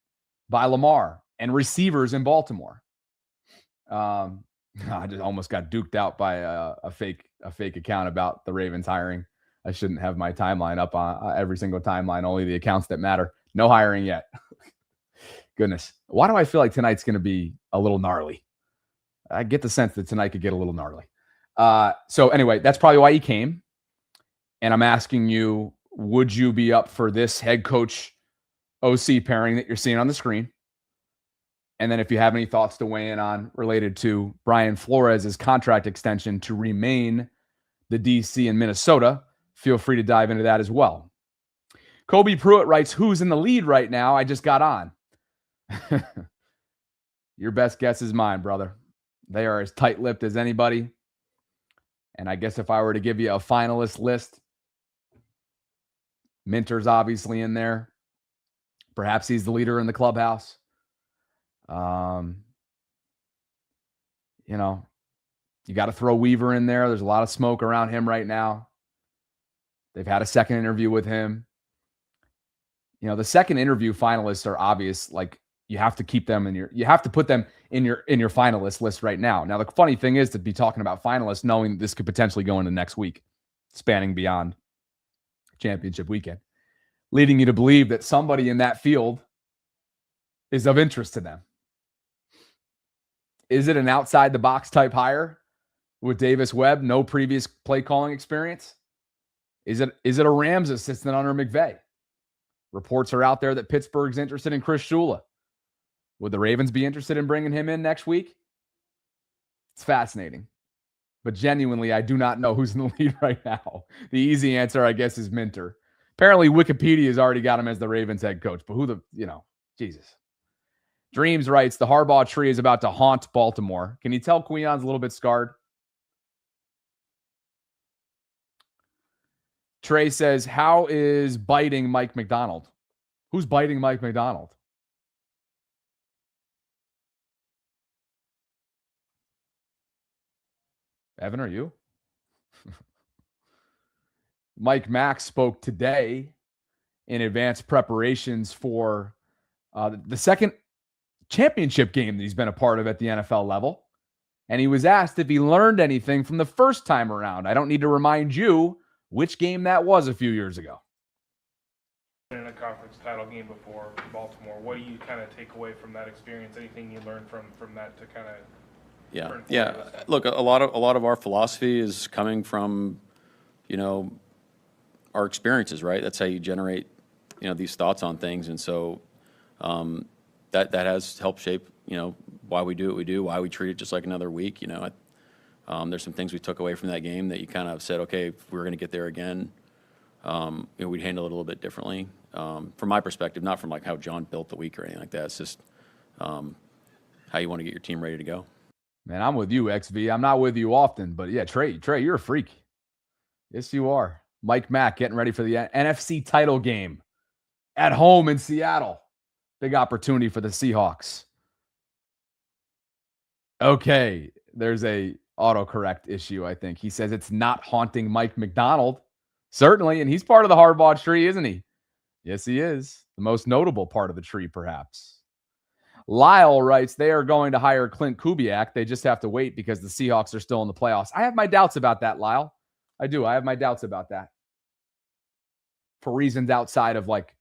by Lamar and receivers in Baltimore. I just almost got duked out by a fake account about the Ravens hiring. I shouldn't have my timeline up on every single timeline, only the accounts that matter. No hiring yet. Goodness. Why do I feel like tonight's going to be a little gnarly? I get the sense that tonight could get a little gnarly. So anyway, that's probably why he came. And I'm asking you, would you be up for this head coach OC pairing that you're seeing on the screen? And then if you have any thoughts to weigh in on related to Brian Flores' contract extension to remain the DC in Minnesota, feel free to dive into that as well. Kobe Pruitt writes, who's in the lead right now? I just got on. Your best guess is mine, brother. They are as tight-lipped as anybody. And I guess if I were to give you a finalist list, Minter's obviously in there. Perhaps he's the leader in the clubhouse. You got to throw Weaver in there. There's a lot of smoke around him right now. They've had a second interview with him. The second interview finalists are obvious. Like, you have to keep them you have to put them in your finalist list right now. Now, the funny thing is to be talking about finalists, knowing this could potentially go into next week, spanning beyond championship weekend, leading you to believe that somebody in that field is of interest to them. Is it an outside the box type hire with Davis Webb, no previous play calling experience? Is it a Rams assistant under McVay? Reports are out there that Pittsburgh's interested in Chris Shula. Would the Ravens be interested in bringing him in next week? It's fascinating. But genuinely, I do not know who's in the lead right now. The easy answer, I guess, is Minter. Apparently, Wikipedia has already got him as the Ravens head coach. But Jesus. Dreams writes, the Harbaugh tree is about to haunt Baltimore. Can you tell Quion's a little bit scarred? Trey says, how is biting Mike McDonald? Who's biting Mike McDonald? Evan, are you? Mike Mack spoke today in advanced preparations for the second championship game that he's been a part of at the NFL level. And he was asked if he learned anything from the first time around. I don't need to remind you which game that was a few years ago. In a conference title game before Baltimore, what do you kind of take away from that experience? Anything you learned from that to kind of Yeah. Look, a lot of our philosophy is coming from, our experiences, right? That's how you generate, these thoughts on things, and so that has helped shape, why we do what we do, why we treat it just like another week. There's some things we took away from that game that you kind of said, okay, if we were going to get there again, we'd handle it a little bit differently. From my perspective, not from like how John built the week or anything like that. It's just how you want to get your team ready to go. Man, I'm with you, XV. I'm not with you often, but yeah, Trey, you're a freak. Yes, you are. Mike Mack getting ready for the NFC title game at home in Seattle. Big opportunity for the Seahawks. Okay, there's a autocorrect issue, I think. He says it's not haunting Mike McDonald. Certainly, and he's part of the Harbaugh tree, isn't he? Yes, he is. The most notable part of the tree, perhaps. Lyle writes, they are going to hire Clint Kubiak. They just have to wait because the Seahawks are still in the playoffs. I have my doubts about that, Lyle. I do. I have my doubts about that. For reasons outside of like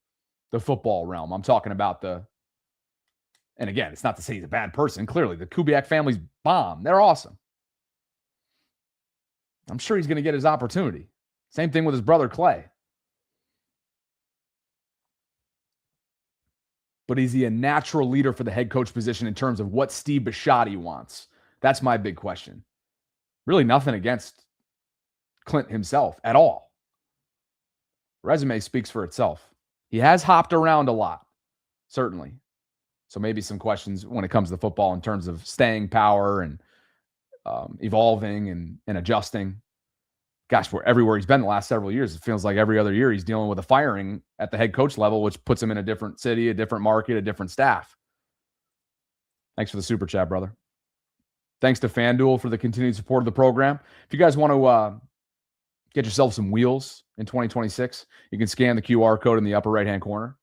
the football realm. I'm talking about and again, it's not to say he's a bad person. Clearly, the Kubiak family's bomb. They're awesome. I'm sure he's going to get his opportunity. Same thing with his brother Clay. But is he a natural leader for the head coach position in terms of what Steve Bisciotti wants? That's my big question. Really nothing against Clint himself at all. Resume speaks for itself. He has hopped around a lot, certainly. So maybe some questions when it comes to football in terms of staying power and evolving and adjusting. Gosh, everywhere he's been the last several years, it feels like every other year he's dealing with a firing at the head coach level, which puts him in a different city, a different market, a different staff. Thanks for the super chat, brother. Thanks to FanDuel for the continued support of the program. If you guys want to get yourself some wheels in 2026, you can scan the QR code in the upper right-hand corner.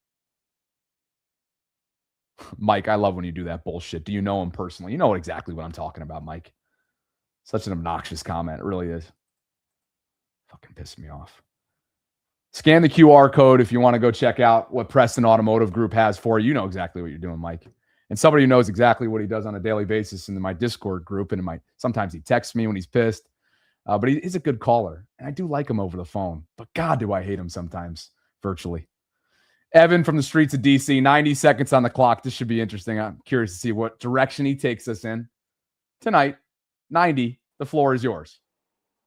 Mike, I love when you do that bullshit. Do you know him personally? You know exactly what I'm talking about, Mike. Such an obnoxious comment. It really is. Fucking pissed me off. Scan the QR code if you want to go check out what Preston Automotive Group has for you. You know exactly what you're doing, Mike. And somebody who knows exactly what he does on a daily basis in my Discord group, and sometimes he texts me when he's pissed. But he's a good caller, and I do like him over the phone. But God, do I hate him sometimes virtually. Evan from the streets of DC, 90 seconds on the clock. This should be interesting. I'm curious to see what direction he takes us in tonight. 90. The floor is yours.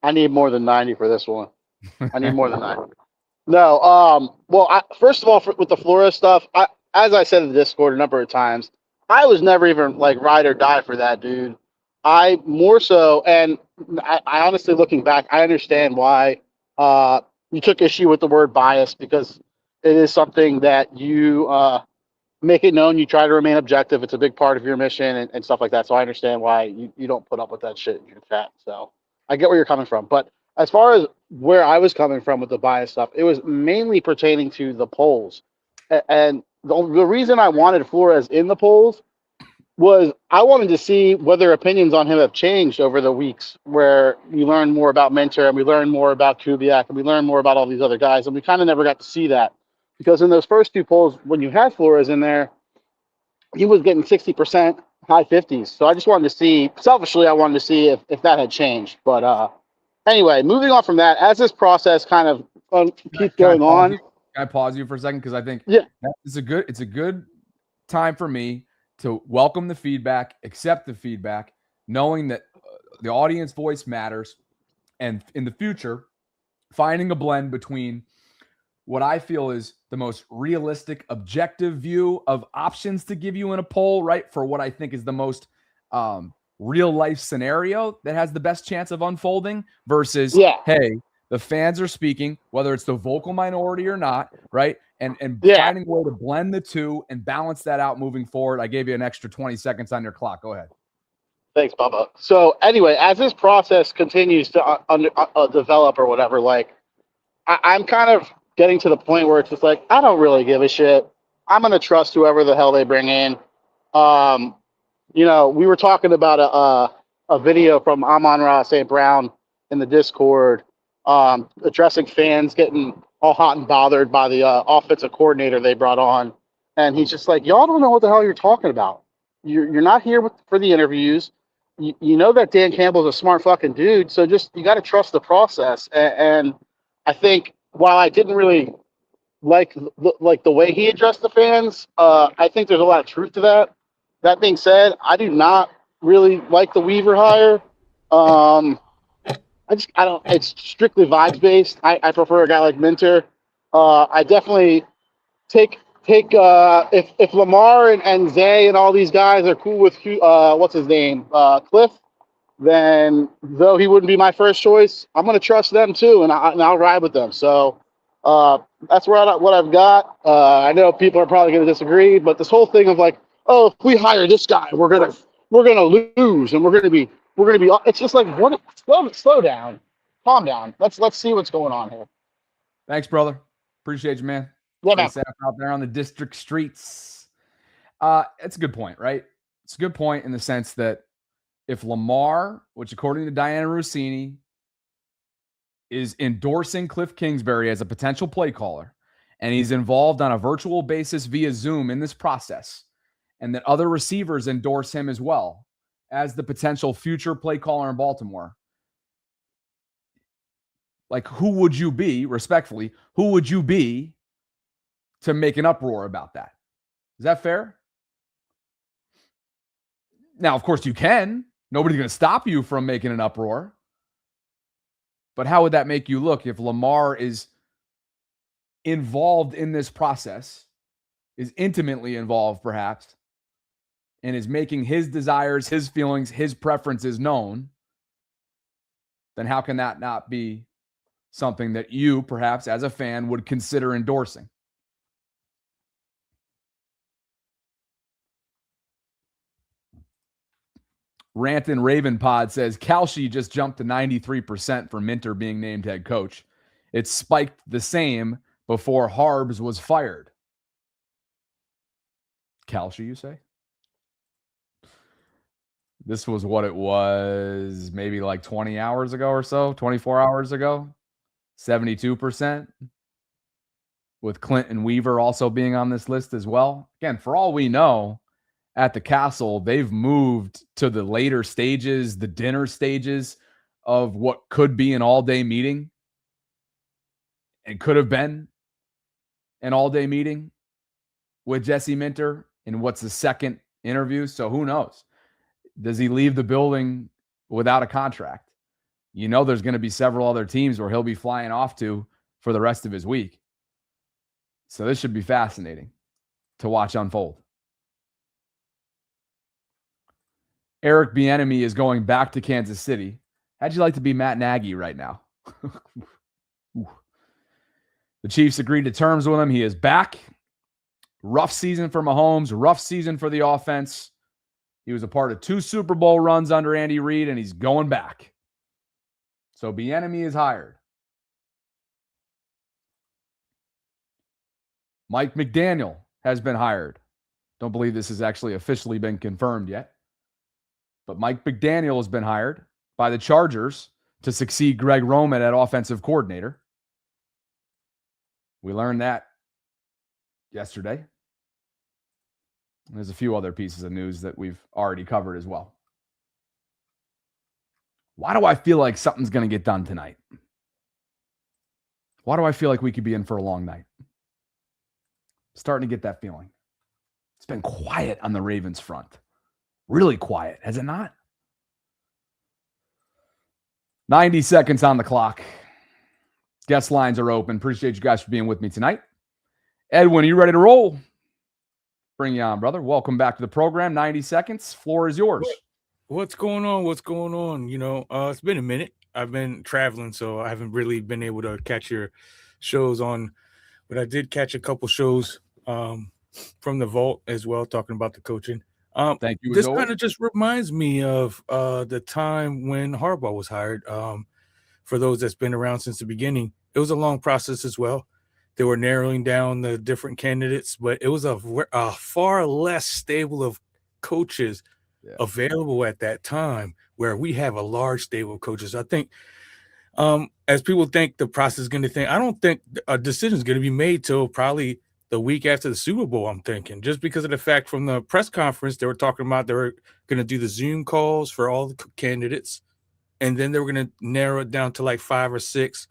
I need more than 90 for this one. I need more than 90. No, well, first of all, with the Flores stuff, as I said in the Discord a number of times, I was never even like ride or die for that dude. I more so, and I honestly, looking back, I understand why you took issue with the word bias, because it is something that you make it known. You try to remain objective. It's a big part of your mission and stuff like that. So I understand why you don't put up with that shit in your chat. So I get where you're coming from. But as far as where I was coming from with the bias stuff, it was mainly pertaining to the polls. And the reason I wanted Flores in the polls was I wanted to see whether opinions on him have changed over the weeks, where we learn more about Mentor and we learn more about Kubiak and we learn more about all these other guys. And we kind of never got to see that, because in those first two polls, when you had Flores in there, he was getting 60%, high 50s. So I just wanted to see, selfishly, I wanted to see if that had changed. But anyway, moving on from that, as this process kind of keeps going on. Can I pause you for a second? Because I think it's a good time for me to welcome the feedback, accept the feedback, knowing that the audience voice matters. And in the future, finding a blend between what I feel is the most realistic, objective view of options to give you in a poll, right? For what I think is the most real life scenario that has the best chance of unfolding versus, hey, the fans are speaking, whether it's the vocal minority or not, right? And finding a way to blend the two and balance that out moving forward. I gave you an extra 20 seconds on your clock. Go ahead. Thanks, Bubba. So anyway, as this process continues to develop or whatever, like I'm kind of getting to the point where it's just like, I don't really give a shit. I'm going to trust whoever the hell they bring in. We were talking about a video from Amon-Ra St. Brown in the Discord addressing fans getting all hot and bothered by the offensive coordinator they brought on. And he's just like, y'all don't know what the hell you're talking about. You're not here for the interviews. you know that Dan Campbell's a smart fucking dude. So just you got to trust the process. And I think while I didn't really like the way he addressed the fans, I think there's a lot of truth to that. That being said, I do not really like the Weaver hire. I don't. It's strictly vibes based. I prefer a guy like Minter. I definitely take if Lamar and Zay and all these guys are cool with what's his name, Cliff, then though he wouldn't be my first choice, I'm gonna trust them too, and I'll ride with them. So that's what I've got. I know people are probably gonna disagree, but this whole thing of like, oh, if we hire this guy, we're gonna lose, and we're gonna be. It's just like, what? Slow down, calm down. Let's see what's going on here. Thanks, brother. Appreciate you, man. Yeah, man. Stay safe out there on the district streets. It's a good point, right? It's a good point in the sense that if Lamar, which according to Diana Rossini, is endorsing Cliff Kingsbury as a potential play caller, and he's involved on a virtual basis via Zoom in this process, and that other receivers endorse him as well as the potential future play caller in Baltimore, like who would you be, respectfully, who would you be to make an uproar about that? Is that fair? Now, of course, you can. Nobody's going to stop you from making an uproar. But how would that make you look if Lamar is involved in this process, is intimately involved perhaps, and is making his desires, his feelings, his preferences known? Then how can that not be something that you, perhaps as a fan, would consider endorsing? Rant and Raven Pod says Kalshi just jumped to 93% for Minter being named head coach. It spiked the same before Harbs was fired. Kalshi, you say? This was what it was maybe like 20 hours ago or so, 24 hours ago. 72%. With Clint and Weaver also being on this list as well. Again, for all we know, at the castle, they've moved to the later stages, the dinner stages of what could be an all-day meeting and could have been an all-day meeting with Jesse Minter in what's the second interview. So who knows? Does he leave the building without a contract? You know there's going to be several other teams where he'll be flying off to for the rest of his week. So this should be fascinating to watch unfold. Eric Bieniemy is going back to Kansas City. How'd you like to be Matt Nagy right now? The Chiefs agreed to terms with him. He is back. Rough season for Mahomes, rough season for the offense. He was a part of 2 Super Bowl runs under Andy Reid, and he's going back. So Bieniemy is hired. Mike McDaniel has been hired. Don't believe this has actually officially been confirmed yet. But Mike McDaniel has been hired by the Chargers to succeed Greg Roman at offensive coordinator. We learned that yesterday. There's a few other pieces of news that we've already covered as well. Why do I feel like something's going to get done tonight? Why do I feel like we could be in for a long night? Starting to get that feeling. It's been quiet on the Ravens front. Really quiet, has it not? 90 seconds on the clock. Guest lines are open. Appreciate you guys for being with me tonight. Edwin, are you ready to roll? Bring you on, brother. Welcome back to the program. 90 seconds. Floor is yours. What's going on? What's going on? You know, it's been a minute. I've been traveling, so I haven't really been able to catch your shows on, but I did catch a couple shows from the vault as well, talking about the coaching. Thank you. This kind of just reminds me of the time when Harbaugh was hired. For those that's been around since the beginning, it was a long process as well. They were narrowing down the different candidates, but it was a far less stable of coaches available at that time, where we have a large stable of coaches. I think as people think the process is going to think, I don't think a decision is going to be made till probably the week after the Super Bowl, I'm thinking, just because of the fact from the press conference, they were talking about they were going to do the Zoom calls for all the candidates. And then they were going to narrow it down to like 5 or 6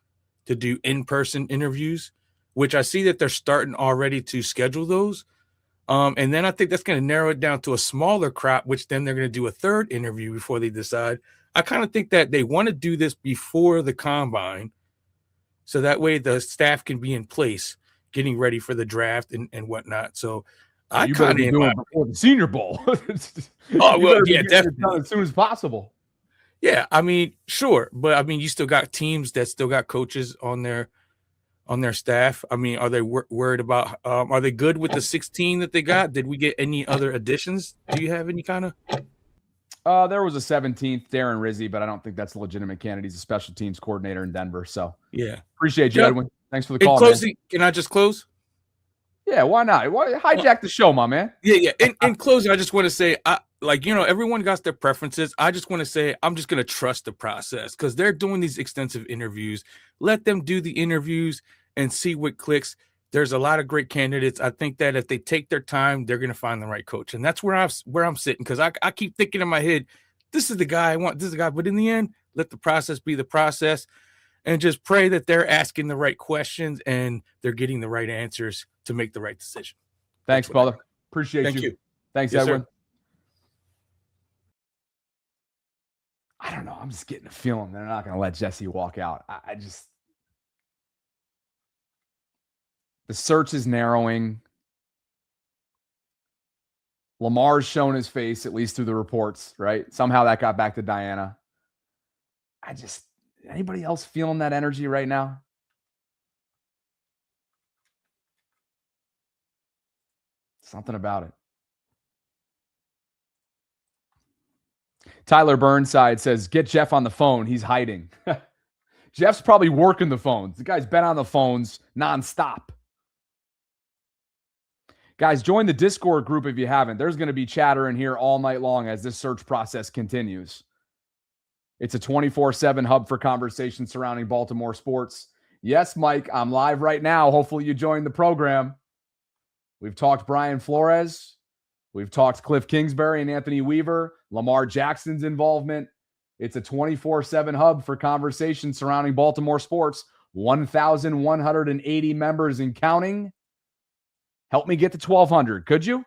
to do in-person interviews, which I see that they're starting already to schedule those. And then I think that's going to narrow it down to a smaller crop, which then they're going to do a third interview before they decide. I kind of think that they want to do this before the combine, so that way the staff can be in place, getting ready for the draft and whatnot. So I you better kind be of doing it before the Senior Bowl. Oh, well, yeah, definitely. As soon as possible. Yeah, I mean, sure, but I mean, you still got teams that still got coaches on their staff. I mean, are they worried about? Are they good with the 16 that they got? Did we get any other additions? Do you have any kind of? There was a 17th, Darren Rizzi, but I don't think that's a legitimate candidate. He's a special teams coordinator in Denver. So yeah, appreciate you, Chuck, Edwin. Thanks for the call, closing, man. can I just close? Yeah, why not? Why hijack the show, my man? Yeah. In closing, I just want to say, everyone got their preferences. I just want to say, I'm just going to trust the process because they're doing these extensive interviews. Let them do the interviews and see what clicks. There's a lot of great candidates. I think that if they take their time, they're going to find the right coach. And that's where I'm sitting, because I keep thinking in my head, this is the guy I want, this is the guy. But in the end, let the process be the process and just pray that they're asking the right questions and they're getting the right answers to make the right decision. Thanks, brother. Appreciate you. Thanks, Yes, Edwin. sir. I don't know. I'm just getting a feeling they're not going to let Jesse walk out. The search is narrowing. Lamar's shown his face, at least through the reports, right? Somehow that got back to Diana. Anybody else feeling that energy right now? Something about it. Tyler Burnside says, get Jeff on the phone. He's hiding. Jeff's probably working the phones. The guy's been on the phones nonstop. Guys, join the Discord group if you haven't. There's going to be chatter in here all night long as this search process continues. It's a 24/7 hub for conversation surrounding Baltimore sports. Yes, Mike, I'm live right now. Hopefully you joined the program. We've talked Brian Flores. We've talked Cliff Kingsbury and Anthony Weaver, Lamar Jackson's involvement. It's a 24/7 hub for conversation surrounding Baltimore sports. 1,180 members and counting. Help me get to 1,200, could you?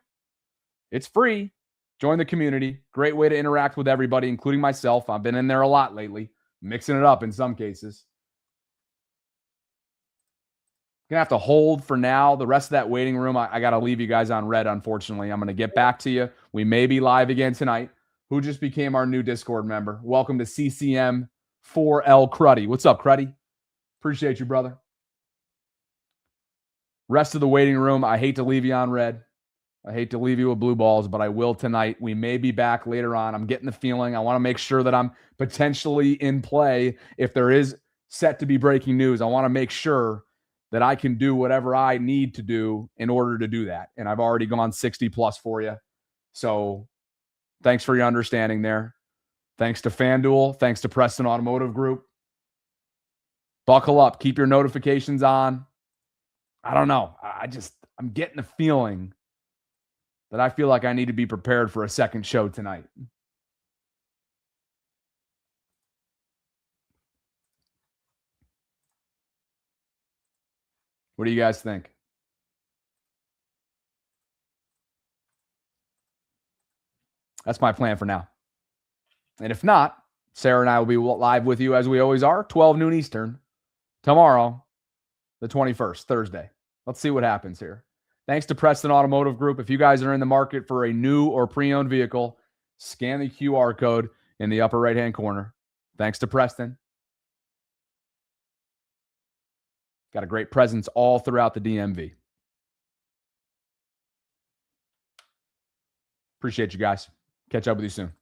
It's free. Join the community. Great way to interact with everybody, including myself. I've been in there a lot lately, mixing it up in some cases. Gonna have to hold for now. The rest of that waiting room, I got to leave you guys on red, unfortunately. I'm going to get back to you. We may be live again tonight. Who just became our new Discord member? Welcome to CCM 4L Cruddy. What's up, Cruddy? Appreciate you, brother. Rest of the waiting room, I hate to leave you on red. I hate to leave you with blue balls, but I will tonight. We may be back later on. I'm getting the feeling. I want to make sure that I'm potentially in play. If there is set to be breaking news, I want to make sure that I can do whatever I need to do in order to do that. And I've already gone 60 plus for you. So thanks for your understanding there. Thanks to FanDuel. Thanks to Preston Automotive Group. Buckle up. Keep your notifications on. I don't know. I'm getting a feeling that I feel like I need to be prepared for a second show tonight. What do you guys think? That's my plan for now. And if not, Sarah and I will be live with you as we always are, 12 noon Eastern, tomorrow, the 21st, Thursday. Let's see what happens here. Thanks to Preston Automotive Group. If you guys are in the market for a new or pre-owned vehicle, scan the QR code in the upper right-hand corner. Thanks to Preston. Got a great presence all throughout the DMV. Appreciate you guys. Catch up with you soon.